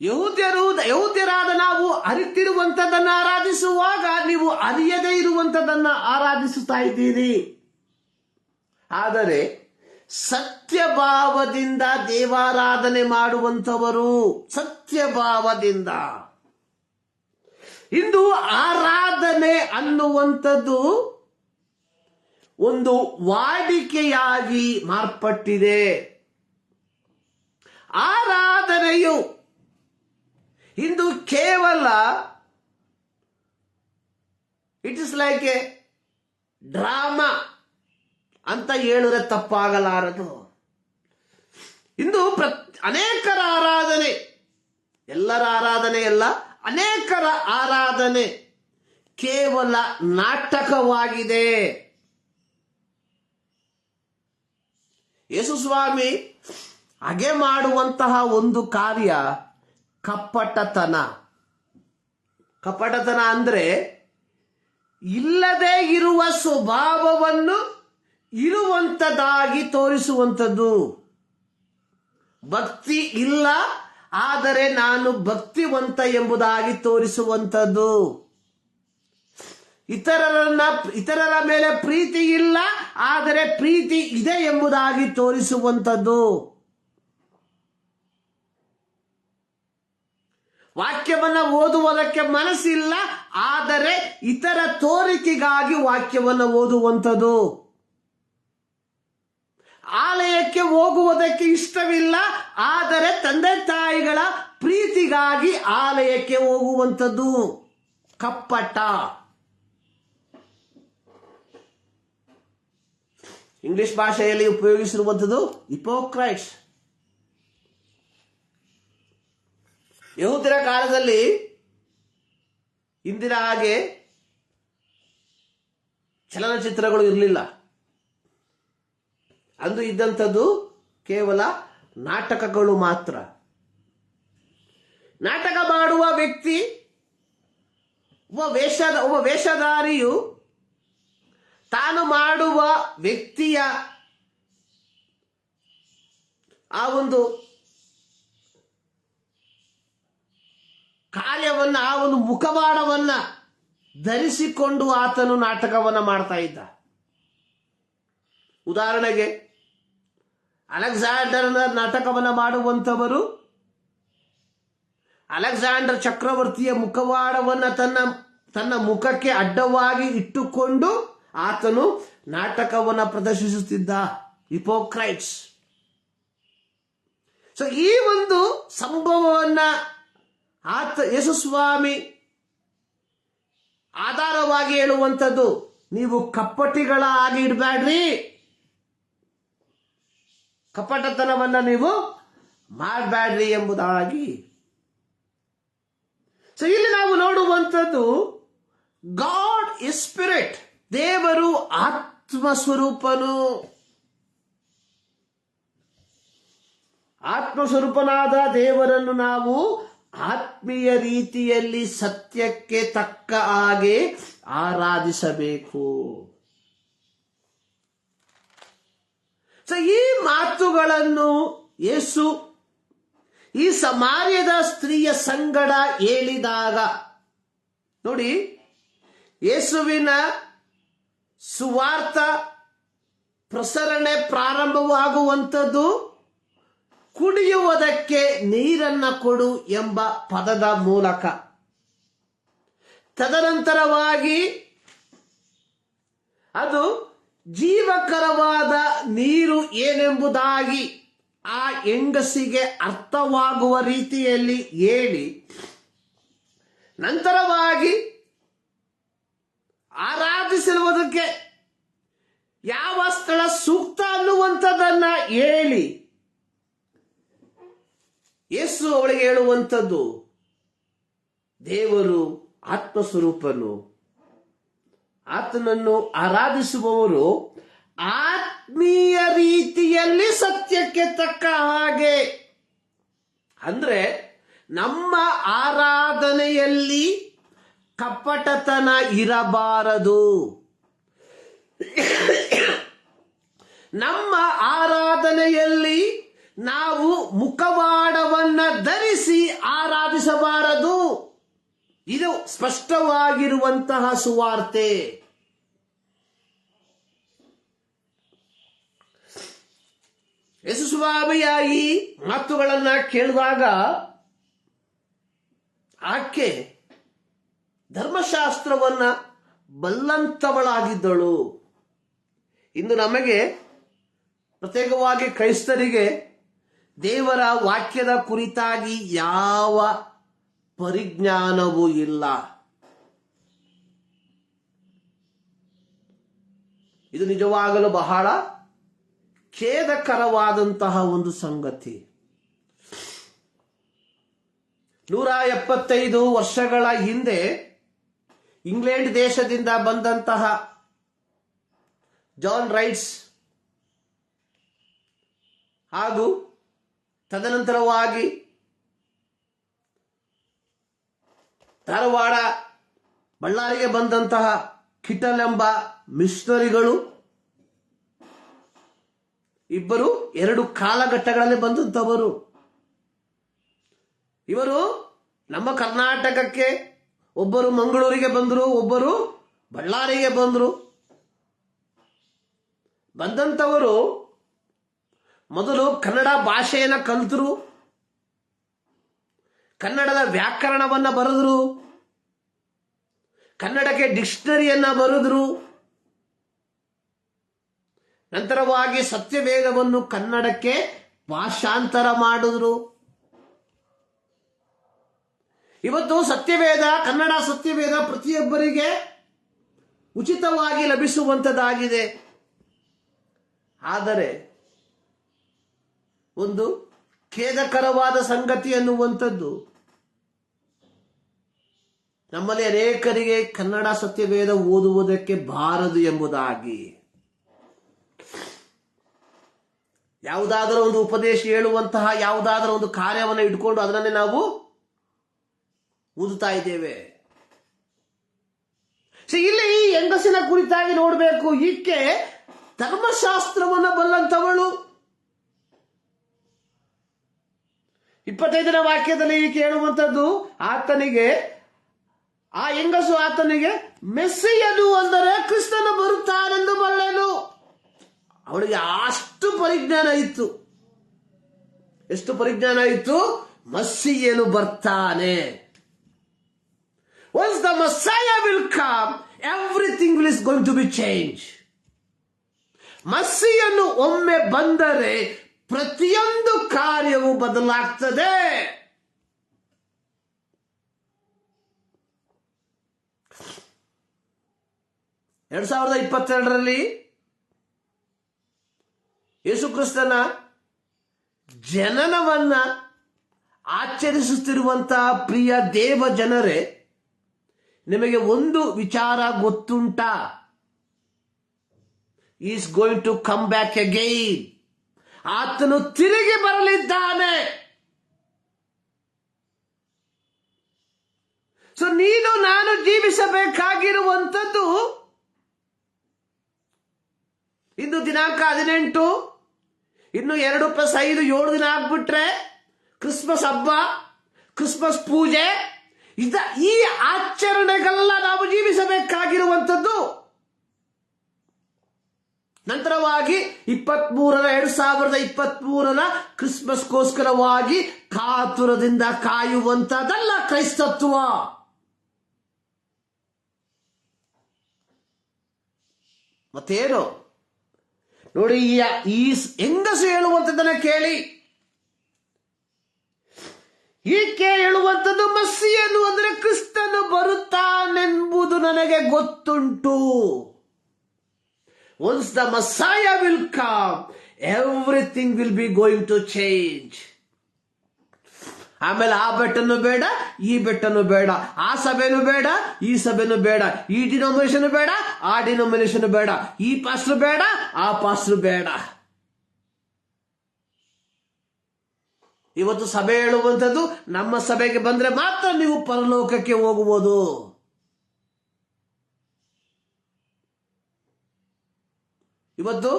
ಯಹೂದ್ಯರಾದ ನಾವು ಅರಿತಿರುವಂಥದ್ದನ್ನು ಆರಾಧಿಸುವಾಗ ನೀವು ಅರಿಯದೇ ಇರುವಂಥದ್ದನ್ನು ಆರಾಧಿಸುತ್ತಾ ಇದ್ದೀರಿ. ಆದರೆ ಸತ್ಯಭಾವದಿಂದ ದೇವಾರಾಧನೆ ಮಾಡುವಂಥವರು, ಸತ್ಯಭಾವದಿಂದ. ಇಂದು ಆರಾಧನೆ ಅನ್ನುವಂಥದ್ದು ಒಂದು ವಾಡಿಕೆಯಾಗಿ ಮಾರ್ಪಟ್ಟಿದೆ. ಆರಾಧನೆಯು ಇಂದು ಕೇವಲ it is like A drama ಅಂತ ಹೇಳಿದ್ರೆ ತಪ್ಪಾಗಲಾರದು. ಇಂದು ಅನೇಕರ ಆರಾಧನೆ, ಎಲ್ಲರ ಆರಾಧನೆ ಅಲ್ಲ, ಅನೇಕರ ಆರಾಧನೆ ಕೇವಲ ನಾಟಕವಾಗಿದೆ. ಯೇಸು ಸ್ವಾಮಿ ಹಾಗೆ ಮಾಡುವಂತಹ ಒಂದು ಕಾರ್ಯ ಕಪಟತನ. ಕಪಟತನ ಅಂದ್ರೆ ಇಲ್ಲದೆ ಇರುವ ಸ್ವಭಾವವನ್ನು ಇರುವಂತದಾಗಿ ತೋರಿಸುವಂಥದ್ದು. ಭಕ್ತಿ ಇಲ್ಲ, ಆದರೆ ನಾನು ಭಕ್ತಿವಂತ ಎಂಬುದಾಗಿ ತೋರಿಸುವಂಥದ್ದು. ಇತರರ ಮೇಲೆ ಪ್ರೀತಿ ಇಲ್ಲ, ಆದರೆ ಪ್ರೀತಿ ಇದೆ ಎಂಬುದಾಗಿ ತೋರಿಸುವಂಥದ್ದು. ವಾಕ್ಯವನ್ನು ಓದುವುದಕ್ಕೆ ಮನಸ್ಸಿಲ್ಲ, ಆದರೆ ಇತರ ತೋರಿಕೆಗಾಗಿ ವಾಕ್ಯವನ್ನು ಓದುವಂಥದ್ದು. ಆಲಯಕ್ಕೆ ಹೋಗುವುದಕ್ಕೆ ಇಷ್ಟವಿಲ್ಲ, ಆದರೆ ತಂದೆ ತಾಯಿಗಳ ಪ್ರೀತಿಗಾಗಿ ಆಲಯಕ್ಕೆ ಹೋಗುವಂಥದ್ದು ಕಪ್ಪಟ. ಇಂಗ್ಲಿಷ್ ಭಾಷೆಯಲ್ಲಿ ಉಪಯೋಗಿಸಿರುವಂಥದ್ದು ಹಿಪೋಕ್ರೈಟ್ಸ್. ಯಹೂದ್ಯರ ಕಾಲದಲ್ಲಿ ಇಂದಿನ ಹಾಗೆ ಚಲನಚಿತ್ರಗಳು ಇರಲಿಲ್ಲ. ಅಂದು ಇದ್ದಂಥದ್ದು ಕೇವಲ ನಾಟಕಗಳು ಮಾತ್ರ. ನಾಟಕ ಮಾಡುವ ವ್ಯಕ್ತಿ, ಒಬ್ಬ ವೇಷಧಾರಿಯು ತಾನು ಮಾಡುವ ವ್ಯಕ್ತಿಯ ಆ ಒಂದು ಕಾರ್ಯವನ್ನ, ಆ ಒಂದು ಮುಖವಾಡವನ್ನ ಧರಿಸಿಕೊಂಡು ಆತನು ನಾಟಕವನ್ನ ಮಾಡ್ತಾ ಇದ್ದ. ಉದಾಹರಣೆಗೆ ಅಲೆಕ್ಸಾಂಡರ್ನ ನಾಟಕವನ್ನ ಮಾಡುವಂಥವರು ಅಲೆಕ್ಸಾಂಡರ್ ಚಕ್ರವರ್ತಿಯ ಮುಖವಾಡವನ್ನ ತನ್ನ ಮುಖಕ್ಕೆ ಅಡ್ಡವಾಗಿ ಇಟ್ಟುಕೊಂಡು ಆತನು ನಾಟಕವನ್ನ ಪ್ರದರ್ಶಿಸುತ್ತಿದ್ದ. ಹಿಪೋಕ್ರೈಟ್ಸ್. ಸೊ ಈ ಒಂದು ಸಂಭವವನ್ನ ಯೇಸುಸ್ವಾಮಿ ಆಧಾರವಾಗಿ ಹೇಳುವಂಥದ್ದು, ನೀವು ಕಪಟಿಗಳ ಆಗಿ ಇಡಬೇಡ್ರಿ, ಕಪಟತನವನ್ನ ನೀವು ಮಾಡಬೇಡ್ರಿ ಎಂಬುದಾಗಿ. ಸೊ ಇಲ್ಲಿ ನಾವು ನೋಡುವಂಥದ್ದು ಗಾಡ್ ಇಸ್ ಸ್ಪಿರಿಟ್. ದೇವರು ಆತ್ಮ ಸ್ವರೂಪನು. ಆತ್ಮಸ್ವರೂಪನಾದ ದೇವರನ್ನು ನಾವು ಆತ್ಮೀಯ ರೀತಿಯಲ್ಲಿ ಸತ್ಯಕ್ಕೆ ತಕ್ಕ ಹಾಗೆ ಆರಾಧಿಸಬೇಕು. ಸೊ ಈ ಮಾತುಗಳನ್ನು ಯೇಸು ಈ ಸಮಾರ್ಯದ ಸ್ತ್ರೀಯ ಸಂಗಡ ಹೇಳಿದಾಗ ನೋಡಿ, ಯೇಸುವಿನ ಸುವಾರ್ಥ ಪ್ರಸರಣೆ ಪ್ರಾರಂಭವಾಗುವಂಥದ್ದು ಕುಡಿಯುವುದಕ್ಕೆ ನೀರನ್ನ ಕೊಡು ಎಂಬ ಪದದ ಮೂಲಕ. ತದನಂತರವಾಗಿ ಅದು ಜೀವಕರವಾದ ನೀರು ಏನೆಂಬುದಾಗಿ ಆ ಹೆಂಗಸಿಗೆ ಅರ್ಥವಾಗುವ ರೀತಿಯಲ್ಲಿ ಹೇಳಿ, ನಂತರವಾಗಿ ಆರಾಧಿಸಿರುವುದಕ್ಕೆ ಯಾವ ಸ್ಥಳ ಸೂಕ್ತ ಅನ್ನುವಂಥದ್ದನ್ನ ಹೇಳಿ ಯೇಸು ಅವಳಿಗೆ ಹೇಳುವಂಥದ್ದು, ದೇವರು ಆತ್ಮಸ್ವರೂಪನು. ಆತನನ್ನು ಆರಾಧಿಸುವವರು ಆತ್ಮೀಯ ರೀತಿಯಲ್ಲಿ ಸತ್ಯಕ್ಕೆ ತಕ್ಕ ಹಾಗೆ. ಅಂದ್ರೆ ನಮ್ಮ ಆರಾಧನೆಯಲ್ಲಿ ಕಪಟತನ ಇರಬಾರದು. ನಮ್ಮ ಆರಾಧನೆಯಲ್ಲಿ ನಾವು ಮುಖವಾಡವನ್ನ ಧರಿಸಿ ಆರಾಧಿಸಬಾರದು. ಇದು ಸ್ಪಷ್ಟವಾಗಿರುವಂತಹ ಸುವಾರ್ತೆ. ಯೇಸುಸ್ವಾಮಿಯ ಈ ಮಾತುಗಳನ್ನ ಕೇಳಿದಾಗ ಆಕೆ ಧರ್ಮಶಾಸ್ತ್ರವನ್ನ ಬಲ್ಲಂತವಳಾಗಿದ್ದಳು. ಇಂದು ನಮಗೆ ಪ್ರತ್ಯೇಕವಾಗಿ ಕ್ರೈಸ್ತರಿಗೆ ದೇವರ ವಾಕ್ಯದ ಕುರಿತಾಗಿ ಯಾವ ಪರಿಜ್ಞಾನವೂ ಇಲ್ಲ. ಇದು ನಿಜವಾಗಲೂ ಬಹಳ ಖೇದಕರವಾದಂತಹ ಒಂದು ಸಂಗತಿ. 175 ವರ್ಷಗಳ ಹಿಂದೆ ಇಂಗ್ಲೆಂಡ್ ದೇಶದಿಂದ ಬಂದಂತಹ ಜಾನ್ ರೈಟ್ಸ್ ಹಾಗೂ ತದನಂತರವಾಗಿ ಧಾರವಾಡ ಬಳ್ಳಾರಿಗೆ ಬಂದಂತಹ ಕಿಟಲ್ ಎಂಬ ಮಿಷನರಿಗಳು ಇಬ್ಬರು 2 ಕಾಲಘಟ್ಟಗಳಲ್ಲಿ ಬಂದಂತವರು. ಇವರು ನಮ್ಮ ಕರ್ನಾಟಕಕ್ಕೆ ಒಬ್ಬರು ಮಂಗಳೂರಿಗೆ ಬಂದರು, ಒಬ್ಬರು ಬಳ್ಳಾರಿಗೆ ಬಂದರು. ಬಂದಂತವರು ಮೊದಲು ಕನ್ನಡ ಭಾಷೆಯನ್ನು ಕಲಿತರು, ಕನ್ನಡದ ವ್ಯಾಕರಣವನ್ನ ಬರೆದರು, ಕನ್ನಡಕ್ಕೆ ಡಿಕ್ಷನರಿಯನ್ನ ಬರೆದರು. ನಂತರವಾಗಿ ಸತ್ಯವೇದವನ್ನು ಕನ್ನಡಕ್ಕೆ ಭಾಷಾಂತರ ಮಾಡಿದ್ರು. ಇವತ್ತು ಸತ್ಯವೇದ, ಕನ್ನಡ ಸತ್ಯವೇದ ಪ್ರತಿಯೊಬ್ಬರಿಗೆ ಉಚಿತವಾಗಿ ಲಭಿಸುವಂತದ್ದಾಗಿದೆ. ಆದರೆ ಒಂದು ಖೇದಕರವಾದ ಸಂಗತಿ ಅನ್ನುವಂಥದ್ದು, ನಮ್ಮಲ್ಲಿ ಅನೇಕರಿಗೆ ಕನ್ನಡ ಸತ್ಯವೇದ ಓದುವುದಕ್ಕೆ ಬಾರದು ಎಂಬುದಾಗಿ, ಯಾವುದಾದರೂ ಒಂದು ಉಪದೇಶ ಹೇಳುವಂತಹ ಯಾವುದಾದರೂ ಒಂದು ಕಾರ್ಯವನ್ನು ಇಟ್ಕೊಂಡು ಅದನ್ನೇ ನಾವು ಓದುತ್ತಾ ಇದ್ದೇವೆ. ಇಲ್ಲಿ ಈ ಹೆಂಗಸಿನ ಕುರಿತಾಗಿ ನೋಡಬೇಕು. ಈಕೆ ಧರ್ಮಶಾಸ್ತ್ರವನ್ನ ಬಲ್ಲಂತವಳು. 25ನೇ ವಾಕ್ಯದಲ್ಲಿ ಈಕೆ ಹೇಳುವಂಥದ್ದು, ಆತನಿಗೆ, ಆ ಹೆಂಗಸು ಆತನಿಗೆ, ಮೆಸ್ಸಿಯನು ಅಂದರೆ ಕ್ರಿಸ್ತನು ಬರುತ್ತಾನೆಂದು ಬಲ್ಲೆನು. ಅವಳಿಗೆ ಅಷ್ಟು ಪರಿಜ್ಞಾನ ಇತ್ತು. ಎಷ್ಟು ಪರಿಜ್ಞಾನ ಇತ್ತು? ಮೆಸ್ಸಿಯನು ಬರ್ತಾನೆ. Once the Messiah will come, everything is going to be changed. ಮೆಸ್ಸಿಯನು ಒಮ್ಮೆ ಬಂದರೆ ಪ್ರತಿಯೊಂದು ಕಾರ್ಯವು ಬದಲಾಗ್ತದೆ. ಎರಡ್ 2022ರಲ್ಲಿ ಯೇಸು ಕ್ರಿಸ್ತನ ಜನನವನ್ನ ಆಚರಿಸುತ್ತಿರುವಂತಹ ಪ್ರಿಯ ದೇವ ಜನರೇ, ನಿಮಗೆ ಒಂದು ವಿಚಾರ ಗೊತ್ತುಂಟಾ? Is going to come back again. ಆತನು ತಿರುಗಿ ಬರಲಿದ್ದಾನೆ. ಸೊ ನೀನು ನಾನು ಜೀವಿಸಬೇಕಾಗಿರುವಂಥದ್ದು, ಇಂದು ದಿನಾಂಕ 18, ಇನ್ನು 2+5 7 ದಿನ ಆಗ್ಬಿಟ್ರೆ ಕ್ರಿಸ್ಮಸ್ ಹಬ್ಬ, ಕ್ರಿಸ್ಮಸ್ ಪೂಜೆ, ಈ ಆಚರಣೆಗೆಲ್ಲ ನಾವು ಜೀವಿಸಬೇಕಾಗಿರುವಂಥದ್ದು. ನಂತರವಾಗಿ 2023ರ ಕ್ರಿಸ್ಮಸ್ಗೋಸ್ಕರವಾಗಿ ಕಾತುರದಿಂದ ಕಾಯುವಂತದಲ್ಲ ಕ್ರೈಸ್ತತ್ವ. ಮತ್ತೇನು ನೋಡಿ, ಈ ಹೆಂಗಸು ಹೇಳುವಂಥದ್ದನ್ನ ಕೇಳಿ. ಈಕೆ ಹೇಳುವಂಥದ್ದು, ಮೆಸ್ಸಿಯನು ಅಂದರೆ ಕ್ರಿಸ್ತನು ಬರುತ್ತಾನೆಂಬುದು ನನಗೆ ಗೊತ್ತುಂಟು. Once the Messiah will come, everything will be going to change. ಆಮೇಲೆ ಆ ಬೆಟ್ಟನು ಬೇಡ, ಈ ಬೆಟ್ಟನು ಬೇಡ, ಆ ಸಭೆನೂ ಬೇಡ, ಈ ಸಭೆನೂ ಬೇಡ, ಈ ಡಿನೋಮಿನೇಷನ್ ಬೇಡ, ಆ ಡಿನೋಮಿನೇಷನ್ ಬೇಡ, ಈ ಪಾಸ್ಟರ್ ಬೇಡ, ಆ ಪಾಸ್ಟರ್ ಬೇಡ. ಇವತ್ತು ಸಭೆ ಹೇಳುವಂಥದ್ದು, ನಮ್ಮ ಸಭೆಗೆ ಬಂದ್ರೆ ಮಾತ್ರ ನೀವು ಪರಲೋಕಕ್ಕೆ ಹೋಗುವುದು. ಇವತ್ತು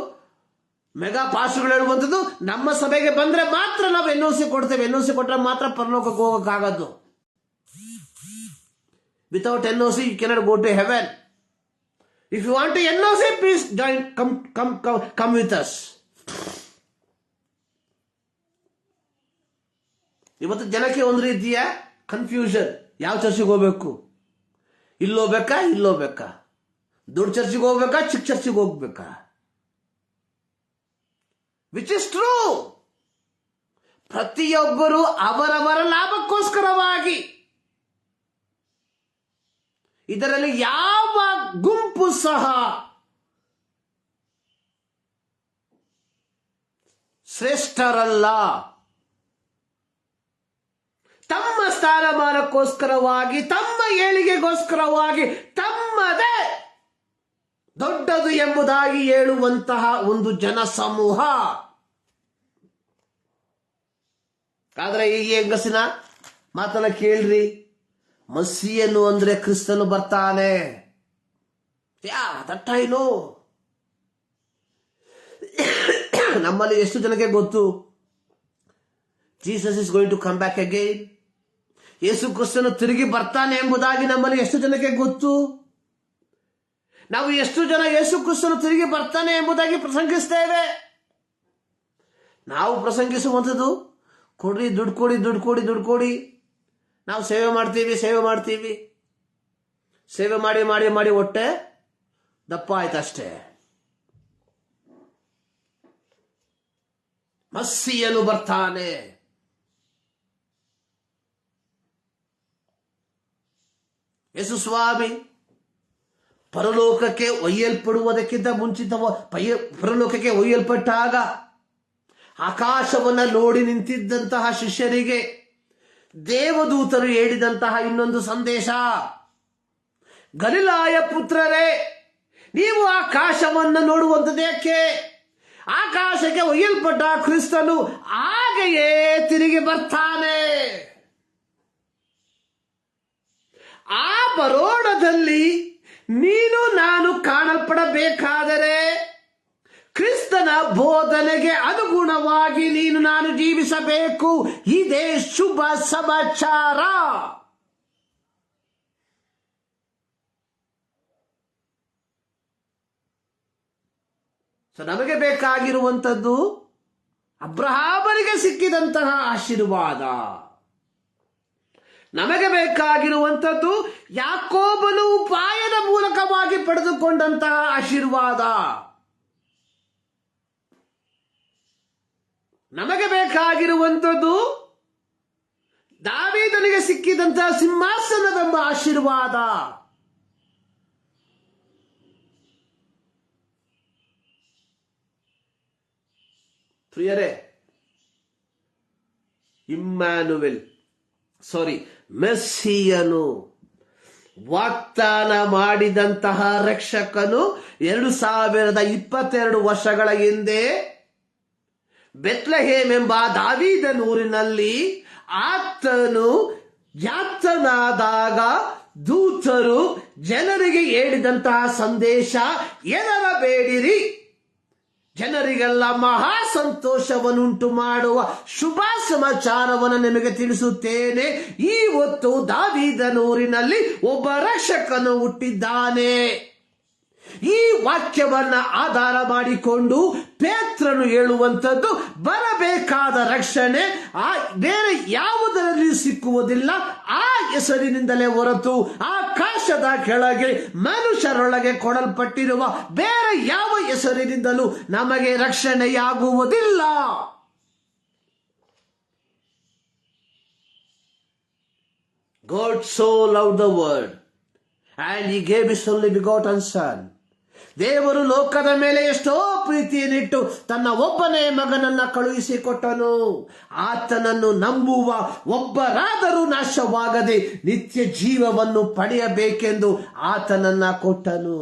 ಮೆಗಾ ಪಾಸ್ಟರ್ಗಳು ಹೇಳುವಂಥದ್ದು, ನಮ್ಮ ಸಭೆಗೆ ಬಂದ್ರೆ ಮಾತ್ರ ನಾವು NOC ಕೊಡ್ತೇವೆ, NOC ಕೊಟ್ಟರೆ ಮಾತ್ರ ಪರಲೋಕಕ್ಕೆ ಹೋಗಕ್ಕಾಗದ್ದು. Without NOC you cannot go to heaven. If you want to NOC, please join, come with us. ಇವತ್ತು ಜನಕ್ಕೆ ಒಂದು ರೀತಿಯ ಕನ್ಫ್ಯೂಷನ್. ಯಾವ ಚರ್ಚಿಗೆ ಹೋಗ್ಬೇಕು? ಇಲ್ಲೋಗ್ಬೇಕಾ, ಇಲ್ಲೋಗ್ಬೇಕಾ? ದೊಡ್ಡ ಚರ್ಚಿಗೆ ಹೋಗ್ಬೇಕಾ, ಚಿಕ್ಕ ಚರ್ಚಿಗೆ ಹೋಗ್ಬೇಕಾ? Which is true. ಪ್ರತಿಯೊಬ್ಬರು ಅವರವರ ಲಾಭಕ್ಕೋಸ್ಕರವಾಗಿ, ಇದರಲ್ಲಿ ಯಾವ ಗುಂಪು ಸಹ ಶ್ರೇಷ್ಠರಲ್ಲ. ತಮ್ಮ ಸ್ಥಾನಮಾನಕ್ಕೋಸ್ಕರವಾಗಿ, ತಮ್ಮ ಏಳಿಗೆಗೋಸ್ಕರವಾಗಿ, ತಮ್ಮದೇ ದೊಡ್ಡದು ಎಂಬುದಾಗಿ ಹೇಳುವಂತಹ ಒಂದು ಜನ ಸಮೂಹ. ಆದ್ರೆ ಈ ಹೆಂಗಸಿನ ಮಾತನ್ನ ಕೇಳ್ರಿ. ಮೆಸ್ಸಿಯನು ಅಂದ್ರೆ ಕ್ರಿಸ್ತನು ಬರ್ತಾನೆ. That I know. ನಮ್ಮಲ್ಲಿ ಎಷ್ಟು ಜನಕ್ಕೆ ಗೊತ್ತು Jesus is going to come back again? ಯೇಸು ಕ್ರಿಸ್ತನು ತಿರುಗಿ ಬರ್ತಾನೆ ಎಂಬುದಾಗಿ ನಮ್ಮಲ್ಲಿ ಎಷ್ಟು ಜನಕ್ಕೆ ಗೊತ್ತು? ನಾವು ಎಷ್ಟು ಜನ ಯೇಸು ಕ್ರಿಸ್ತನು ತಿರುಗಿ ಬರ್ತಾನೆ ಎಂಬುದಾಗಿ ಪ್ರಸಂಗಿಸ್ತೇವೆ? ನಾವು ಪ್ರಸಂಗಿಸುವಂಥದ್ದು, ಕೊಡ್ರಿ, ದುಡ್ಡು ಕೊಡಿ, ದುಡ್ಡು ಕೊಡಿ, ದುಡ್ಡು ಕೊಡಿ. ನಾವು ಸೇವೆ ಮಾಡ್ತೀವಿ, ಸೇವೆ ಮಾಡ್ತೀವಿ, ಸೇವೆ ಮಾಡಿ ಮಾಡಿ ಮಾಡಿ ಹೊಟ್ಟೆ ದಪ್ಪ ಆಯ್ತಷ್ಟೇ. ಮೆಸ್ಸಿಯನು ಬರ್ತಾನೆ. ಯೇಸು ಸ್ವಾಮಿ ಪರಲೋಕಕ್ಕೆ ಒಯ್ಯಲ್ಪಡುವುದಕ್ಕಿಂತ ಪರಲೋಕಕ್ಕೆ ಒಯ್ಯಲ್ಪಟ್ಟಾಗ ಆಕಾಶವನ್ನ ನೋಡಿ ನಿಂತಿದ್ದಂತಹ ಶಿಷ್ಯರಿಗೆ ದೇವದೂತರು ಹೇಳಿದಂತಹ ಇನ್ನೊಂದು ಸಂದೇಶ, ಗಲಿಲಾಯ ಪುತ್ರರೇ, ನೀವು ಆಕಾಶವನ್ನು ನೋಡುವಂಥದ್ದೇಕೆ? ಆಕಾಶಕ್ಕೆ ಒಯ್ಯಲ್ಪಟ್ಟ ಕ್ರಿಸ್ತನು ಹಾಗೆಯೇ ತಿರುಗಿ ಬರ್ತಾನೆ. ಆ ಬರೋಣದಲ್ಲಿ ನೀನು ನಾನು ಕಾಣಲ್ಪಡಬೇಕಾದರೆ ಕ್ರಿಸ್ತನ ಬೋಧನೆಗೆ ಅನುಗುಣವಾಗಿ ನೀನು ನಾನು ಜೀವಿಸಬೇಕು. ಇದೇ ಶುಭ ಸಮಾಚಾರ. ನಮಗೆ ಬೇಕಾಗಿರುವಂಥದ್ದು ಅಬ್ರಹಾಮನಿಗೆ ಸಿಕ್ಕಿದಂತಹ ಆಶೀರ್ವಾದ. ನಮಗೆ ಬೇಕಾಗಿರುವಂಥದ್ದು ಯಾಕೋಬನು ಉಪಾಯದ ಮೂಲಕವಾಗಿ ಪಡೆದುಕೊಂಡಂತಹ ಆಶೀರ್ವಾದ. ನಮಗೆ ಬೇಕಾಗಿರುವಂಥದ್ದು ದಾವೀದನಿಗೆ ಸಿಕ್ಕಿದಂತಹ ಸಿಂಹಾಸನವೆಂಬ ಆಶೀರ್ವಾದ. ಪ್ರಿಯರೇ, ಮೆಸ್ಸಿಯನು ವಾಗ್ದಾನ ಮಾಡಿದಂತಹ ರಕ್ಷಕನು 2022 ವರ್ಷಗಳ ಹಿಂದೆ ಬೆತ್ಲೆಹೇಮ್ ಎಂಬ ದಾವೀದನೂರಿನಲ್ಲಿ ಆತನು ಜಾತನಾದಾಗ ದೂತರು ಜನರಿಗೆ ಹೇಳಿದಂತಹ ಸಂದೇಶ, ಎದರಬೇಡಿರಿ, ಜನರಿಗೆಲ್ಲ ಮಹಾ ಸಂತೋಷವನ್ನುಂಟು ಮಾಡುವ ಶುಭ ಸಮಾಚಾರವನ್ನು ನಿಮಗೆ ತಿಳಿಸುತ್ತೇನೆ. ಈ ಹೊತ್ತು ದಾವೀದನೂರಿನಲ್ಲಿ ಒಬ್ಬ ರಕ್ಷಕನು ಹುಟ್ಟಿದ್ದಾನೆ. ಈ ವಾಕ್ಯವನ್ನ ಆಧಾರ ಮಾಡಿಕೊಂಡು ಪೇತ್ರನು ಹೇಳುವಂಥದ್ದು, ಬರಬೇಕಾದ ರಕ್ಷಣೆ ಬೇರೆ ಯಾವುದರಲ್ಲಿ ಸಿಕ್ಕುವುದಿಲ್ಲ, ಆ ಹೆಸರಿನಿಂದಲೇ ಹೊರತು ಆಕಾಶದ ಕೆಳಗೆ ಮನುಷ್ಯರೊಳಗೆ ಕೊಡಲ್ಪಟ್ಟಿರುವ ಬೇರೆ ಯಾವ ಹೆಸರಿನಿಂದಲೂ ನಮಗೆ ರಕ್ಷಣೆಯಾಗುವುದಿಲ್ಲ. God so loved the world and he gave his only begotten son. ದೇವರು ಲೋಕದ ಮೇಲೆ ಎಷ್ಟೋ ಪ್ರೀತಿಯನ್ನಿಟ್ಟು ತನ್ನ ಒಬ್ಬನೇ ಮಗನನ್ನ ಕಳುಹಿಸಿಕೊಟ್ಟನು. ಆತನನ್ನು ನಂಬುವ ಒಬ್ಬರಾದರೂ ನಾಶವಾಗದೆ ನಿತ್ಯ ಜೀವವನ್ನು ಪಡೆಯಬೇಕೆಂದು ಆತನನ್ನ ಕೊಟ್ಟನು.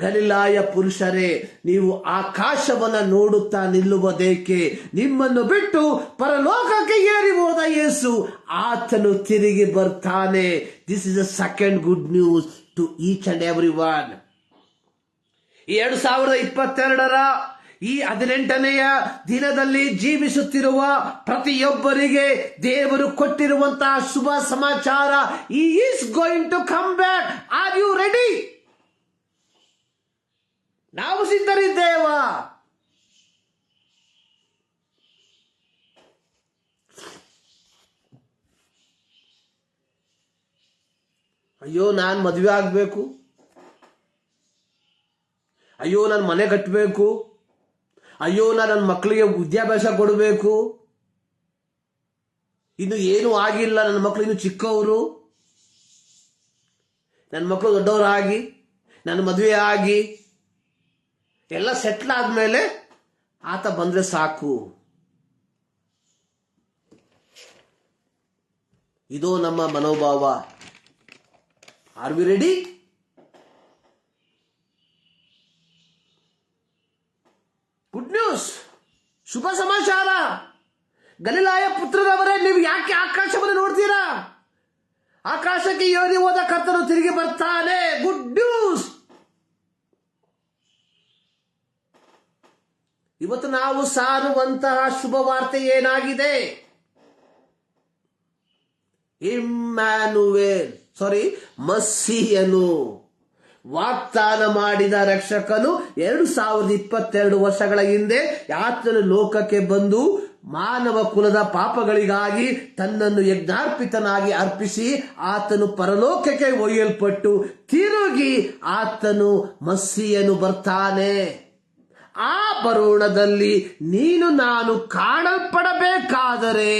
ಗಲಿಲಾಯ ಪುರುಷರೇ, ನೀವು ಆಕಾಶವನ್ನ ನೋಡುತ್ತಾ ನಿಲ್ಲುವುದೇಕೆ? ನಿಮ್ಮನ್ನು ಬಿಟ್ಟು ಪರಲೋಕಕ್ಕೆ ಏರಿ ಹೋದ ಯೇಸು ಆತನು ತಿರುಗಿ ಬರ್ತಾನೆ. This is the second good news to each and every one. 2022ರ ಈ 18ನೆಯ ದಿನದಲ್ಲಿ ಜೀವಿಸುತ್ತಿರುವ ಪ್ರತಿಯೊಬ್ಬರಿಗೆ ದೇವರು ಕೊಟ್ಟಿರುವಂತಹ ಶುಭ ಸಮಾಚಾರ, he is going to come back. Are you ready? ನಾವು ಸಿದ್ಧರಿದ್ದೇವ. ಅಯ್ಯೋ, ನಾನು ಮದುವೆ ಆಗ್ಬೇಕು, ಅಯ್ಯೋ ನಾನು ಮನೆ ಕಟ್ಟಬೇಕು, ಅಯ್ಯೋ ನಾನು ನನ್ನ ಮಕ್ಕಳಿಗೆ ವಿದ್ಯಾಭ್ಯಾಸ ಕೊಡಬೇಕು, ಇನ್ನು ಏನು ಆಗಿಲ್ಲ, ನನ್ನ ಮಕ್ಕಳು ಇನ್ನು ಚಿಕ್ಕವರು, ನನ್ನ ಮಕ್ಕಳು ದೊಡ್ಡವರಾಗಿ ನನ್ನ ಮದುವೆ ಆಗಿ ಎಲ್ಲ ಸೆಟ್ಲ್ ಆದ್ಮೇಲೆ ಆತ ಬಂದ್ರೆ ಸಾಕು. ಇದು ನಮ್ಮ ಮನೋಭಾವ. Are we ready? Good news, ಶುಭ ಸಮಾಚಾರ. ಗಲಿಲಾಯ ಪುತ್ರರವರೇ, ನೀವು ಯಾಕೆ ಆಕಾಶವನ್ನು ನೋಡ್ತೀರಾ? ಆಕಾಶಕ್ಕೆ ಏರಿ ಹೋದ ಕರ್ತನು ತಿರುಗಿ ಬರ್ತಾನೆ. Good news. ಇವತ್ತು ನಾವು ಸಾರುವಂತಹ ಶುಭ ವಾರ್ತೆ ಏನಾಗಿದೆ? ಮಸ್ಸಿಯನು, ವಾಗ್ದಾನ ಮಾಡಿದ ರಕ್ಷಕನು 2022 ವರ್ಷಗಳ ಹಿಂದೆ ಆತನು ಲೋಕಕ್ಕೆ ಬಂದು ಮಾನವ ಕುಲದ ಪಾಪಗಳಿಗಾಗಿ ತನ್ನನ್ನು ಯಜ್ಞಾರ್ಪಿತನಾಗಿ ಅರ್ಪಿಸಿ ಆತನು ಪರಲೋಕಕ್ಕೆ ಒಯ್ಯಲ್ಪಟ್ಟು ತಿರುಗಿ ಆತನು ಮಸ್ಸಿಯನು ಬರ್ತಾನೆ. ಆ ಬರೋಣದಲ್ಲಿ ನೀನು ನಾನು ಕಾಣಲ್ಪಡಬೇಕಾದರೆ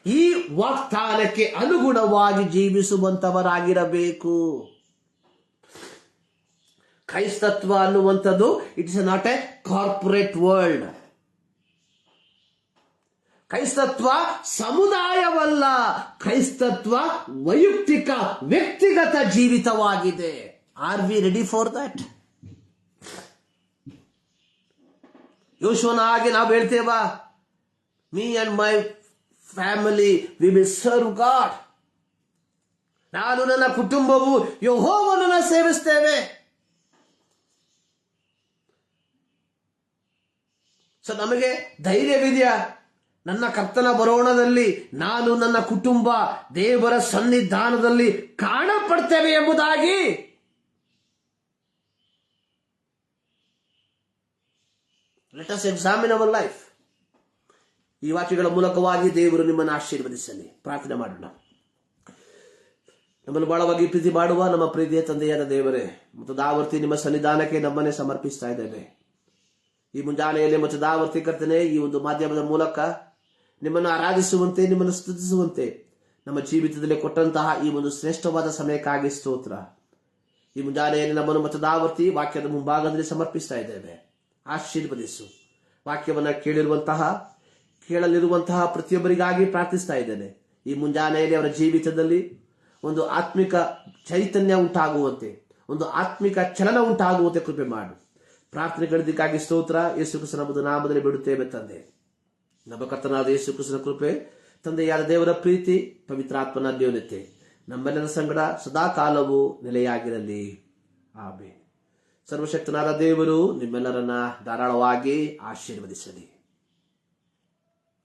ಈ ವಾಗ್ದಾನಕ್ಕೆ ಅನುಗುಣವಾಗಿ ಜೀವಿಸುವಂತವರಾಗಿರಬೇಕು. ಕ್ರೈಸ್ತತ್ವ ಅನ್ನುವಂಥದ್ದು it is not a corporate world. ಕ್ರೈಸ್ತತ್ವ ಸಮುದಾಯವಲ್ಲ, ಕ್ರೈಸ್ತತ್ವ ವೈಯಕ್ತಿಕ ವ್ಯಕ್ತಿಗತ ಜೀವಿತವಾಗಿದೆ. Are we ready for that? ಯೋಶುವನ ಹಾಗೆ ನಾವು ಹೇಳ್ತೇವಾ, me and my family we will serve God. ನಾನು ನನ್ನ ಕುಟುಂಬವು ಯೆಹೋವನನ್ನು ಸೇವಿಸ್ತೇವೆ. ಸೊ ನಮಗೆ ಧೈರ್ಯವಿದೆಯಾ? ನನ್ನ ಕರ್ತನ ಬರೋಣದಲ್ಲಿ ನಾನು ನನ್ನ ಕುಟುಂಬ ದೇವರ ಸನ್ನಿಧಾನದಲ್ಲಿ ಕಾಣಪಡ್ತೇವೆ ಎಂಬುದಾಗಿ. Let us examine our life. ಈ ವಾಕ್ಯಗಳ ಮೂಲಕವಾಗಿ ದೇವರು ನಿಮ್ಮನ್ನು ಆಶೀರ್ವದಿಸಲಿ. ಪ್ರಾರ್ಥನೆ ಮಾಡೋಣ. ನಮ್ಮನ್ನು ಬಹಳವಾಗಿ ಪ್ರೀತಿ ಮಾಡುವ ನಮ್ಮ ಪ್ರೀತಿಯ ತಂದೆಯಾದ ದೇವರೇ, ಮತ್ತು ದಾವರ್ತಿ ನಿಮ್ಮ ಸನ್ನಿಧಾನಕ್ಕೆ ನಮ್ಮನ್ನೇ ಸಮರ್ಪಿಸ್ತಾ ಇದ್ದೇವೆ. ಈ ಮುಂಜಾನೆಯಲ್ಲಿ ಮತ್ತು ದಾವರ್ತಿ ಕರ್ತನೆ, ಈ ಒಂದು ಮಾಧ್ಯಮದ ಮೂಲಕ ನಿಮ್ಮನ್ನು ಆರಾಧಿಸುವಂತೆ, ನಿಮ್ಮನ್ನು ಸ್ತುತಿಸುವಂತೆ ನಮ್ಮ ಜೀವಿತದಲ್ಲಿ ಕೊಟ್ಟಂತಹ ಈ ಒಂದು ಶ್ರೇಷ್ಠವಾದ ಸಮಯಕ್ಕಾಗಿ ಸ್ತೋತ್ರ. ಈ ಮುಂಜಾನೆಯಲ್ಲಿ ನಮ್ಮನ್ನು ಮತ್ತು ದಾವರ್ತಿ ವಾಕ್ಯದ ಮುಂಭಾಗದಲ್ಲಿ ಸಮರ್ಪಿಸ್ತಾ ಇದ್ದೇವೆ. ಆಶೀರ್ವದಿಸು. ವಾಕ್ಯವನ್ನ ಕೇಳಲಿರುವಂತಹ ಪ್ರತಿಯೊಬ್ಬರಿಗಾಗಿ ಪ್ರಾರ್ಥಿಸ್ತಾ ಇದ್ದೇನೆ. ಈ ಮುಂಜಾನೆಯಲ್ಲಿ ಅವರ ಜೀವಿತದಲ್ಲಿ ಒಂದು ಆತ್ಮಿಕ ಚೈತನ್ಯ ಉಂಟಾಗುವಂತೆ, ಒಂದು ಆತ್ಮಿಕ ಚಲನ ಉಂಟಾಗುವಂತೆ ಕೃಪೆ ಮಾಡು. ಪ್ರಾರ್ಥನೆಗಳಿದ್ದಕ್ಕಾಗಿ ಸ್ತೋತ್ರ. ಯೇಸು ಕ್ರಿಸ್ತನ ನಾಮದಲ್ಲಿ ಬಿಡುತ್ತೇವೆ ತಂದೆ. ನಮ್ಮ ಕರ್ತನಾದ ಯೇಸು ಕ್ರಿಸ್ತನ ಕೃಪೆ, ತಂದೆಯಾದ ದೇವರ ಪ್ರೀತಿ, ಪವಿತ್ರಾತ್ಮನ ಅನ್ಯೋನ್ಯತೆ ನಮ್ಮೆಲ್ಲರ ಸಂಗಡ ಸದಾ ಕಾಲವೂ ನೆಲೆಯಾಗಿರಲಿ. ಆಮೆನ್. ಸರ್ವಶಕ್ತನಾದ ದೇವರು ನಿಮ್ಮೆಲ್ಲರನ್ನ ಧಾರಾಳವಾಗಿ ಆಶೀರ್ವದಿಸಲಿ.